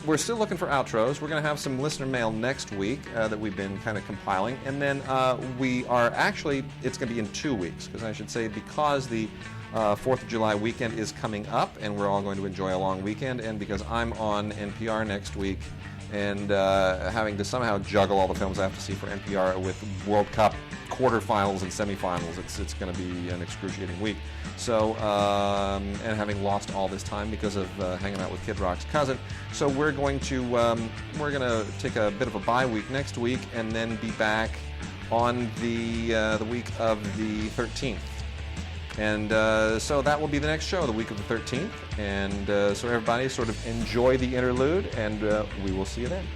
We're still looking for outros. We're going to have some listener mail next week that we've been kind of compiling. And then we are actually, it's going to be in 2 weeks, because I should say, because the 4th of July weekend is coming up, and we're all going to enjoy a long weekend, and because I'm on NPR next week, and having to somehow juggle all the films I have to see for NPR with World Cup quarterfinals and semifinals, it's going to be an excruciating week. So, and having lost all this time because of hanging out with Kid Rock's cousin, so we're going to take a bit of a bye week next week, and then be back on the week of the 13th. And so that will be the next show, the week of the 13th. And so everybody sort of enjoy the interlude, and we will see you then.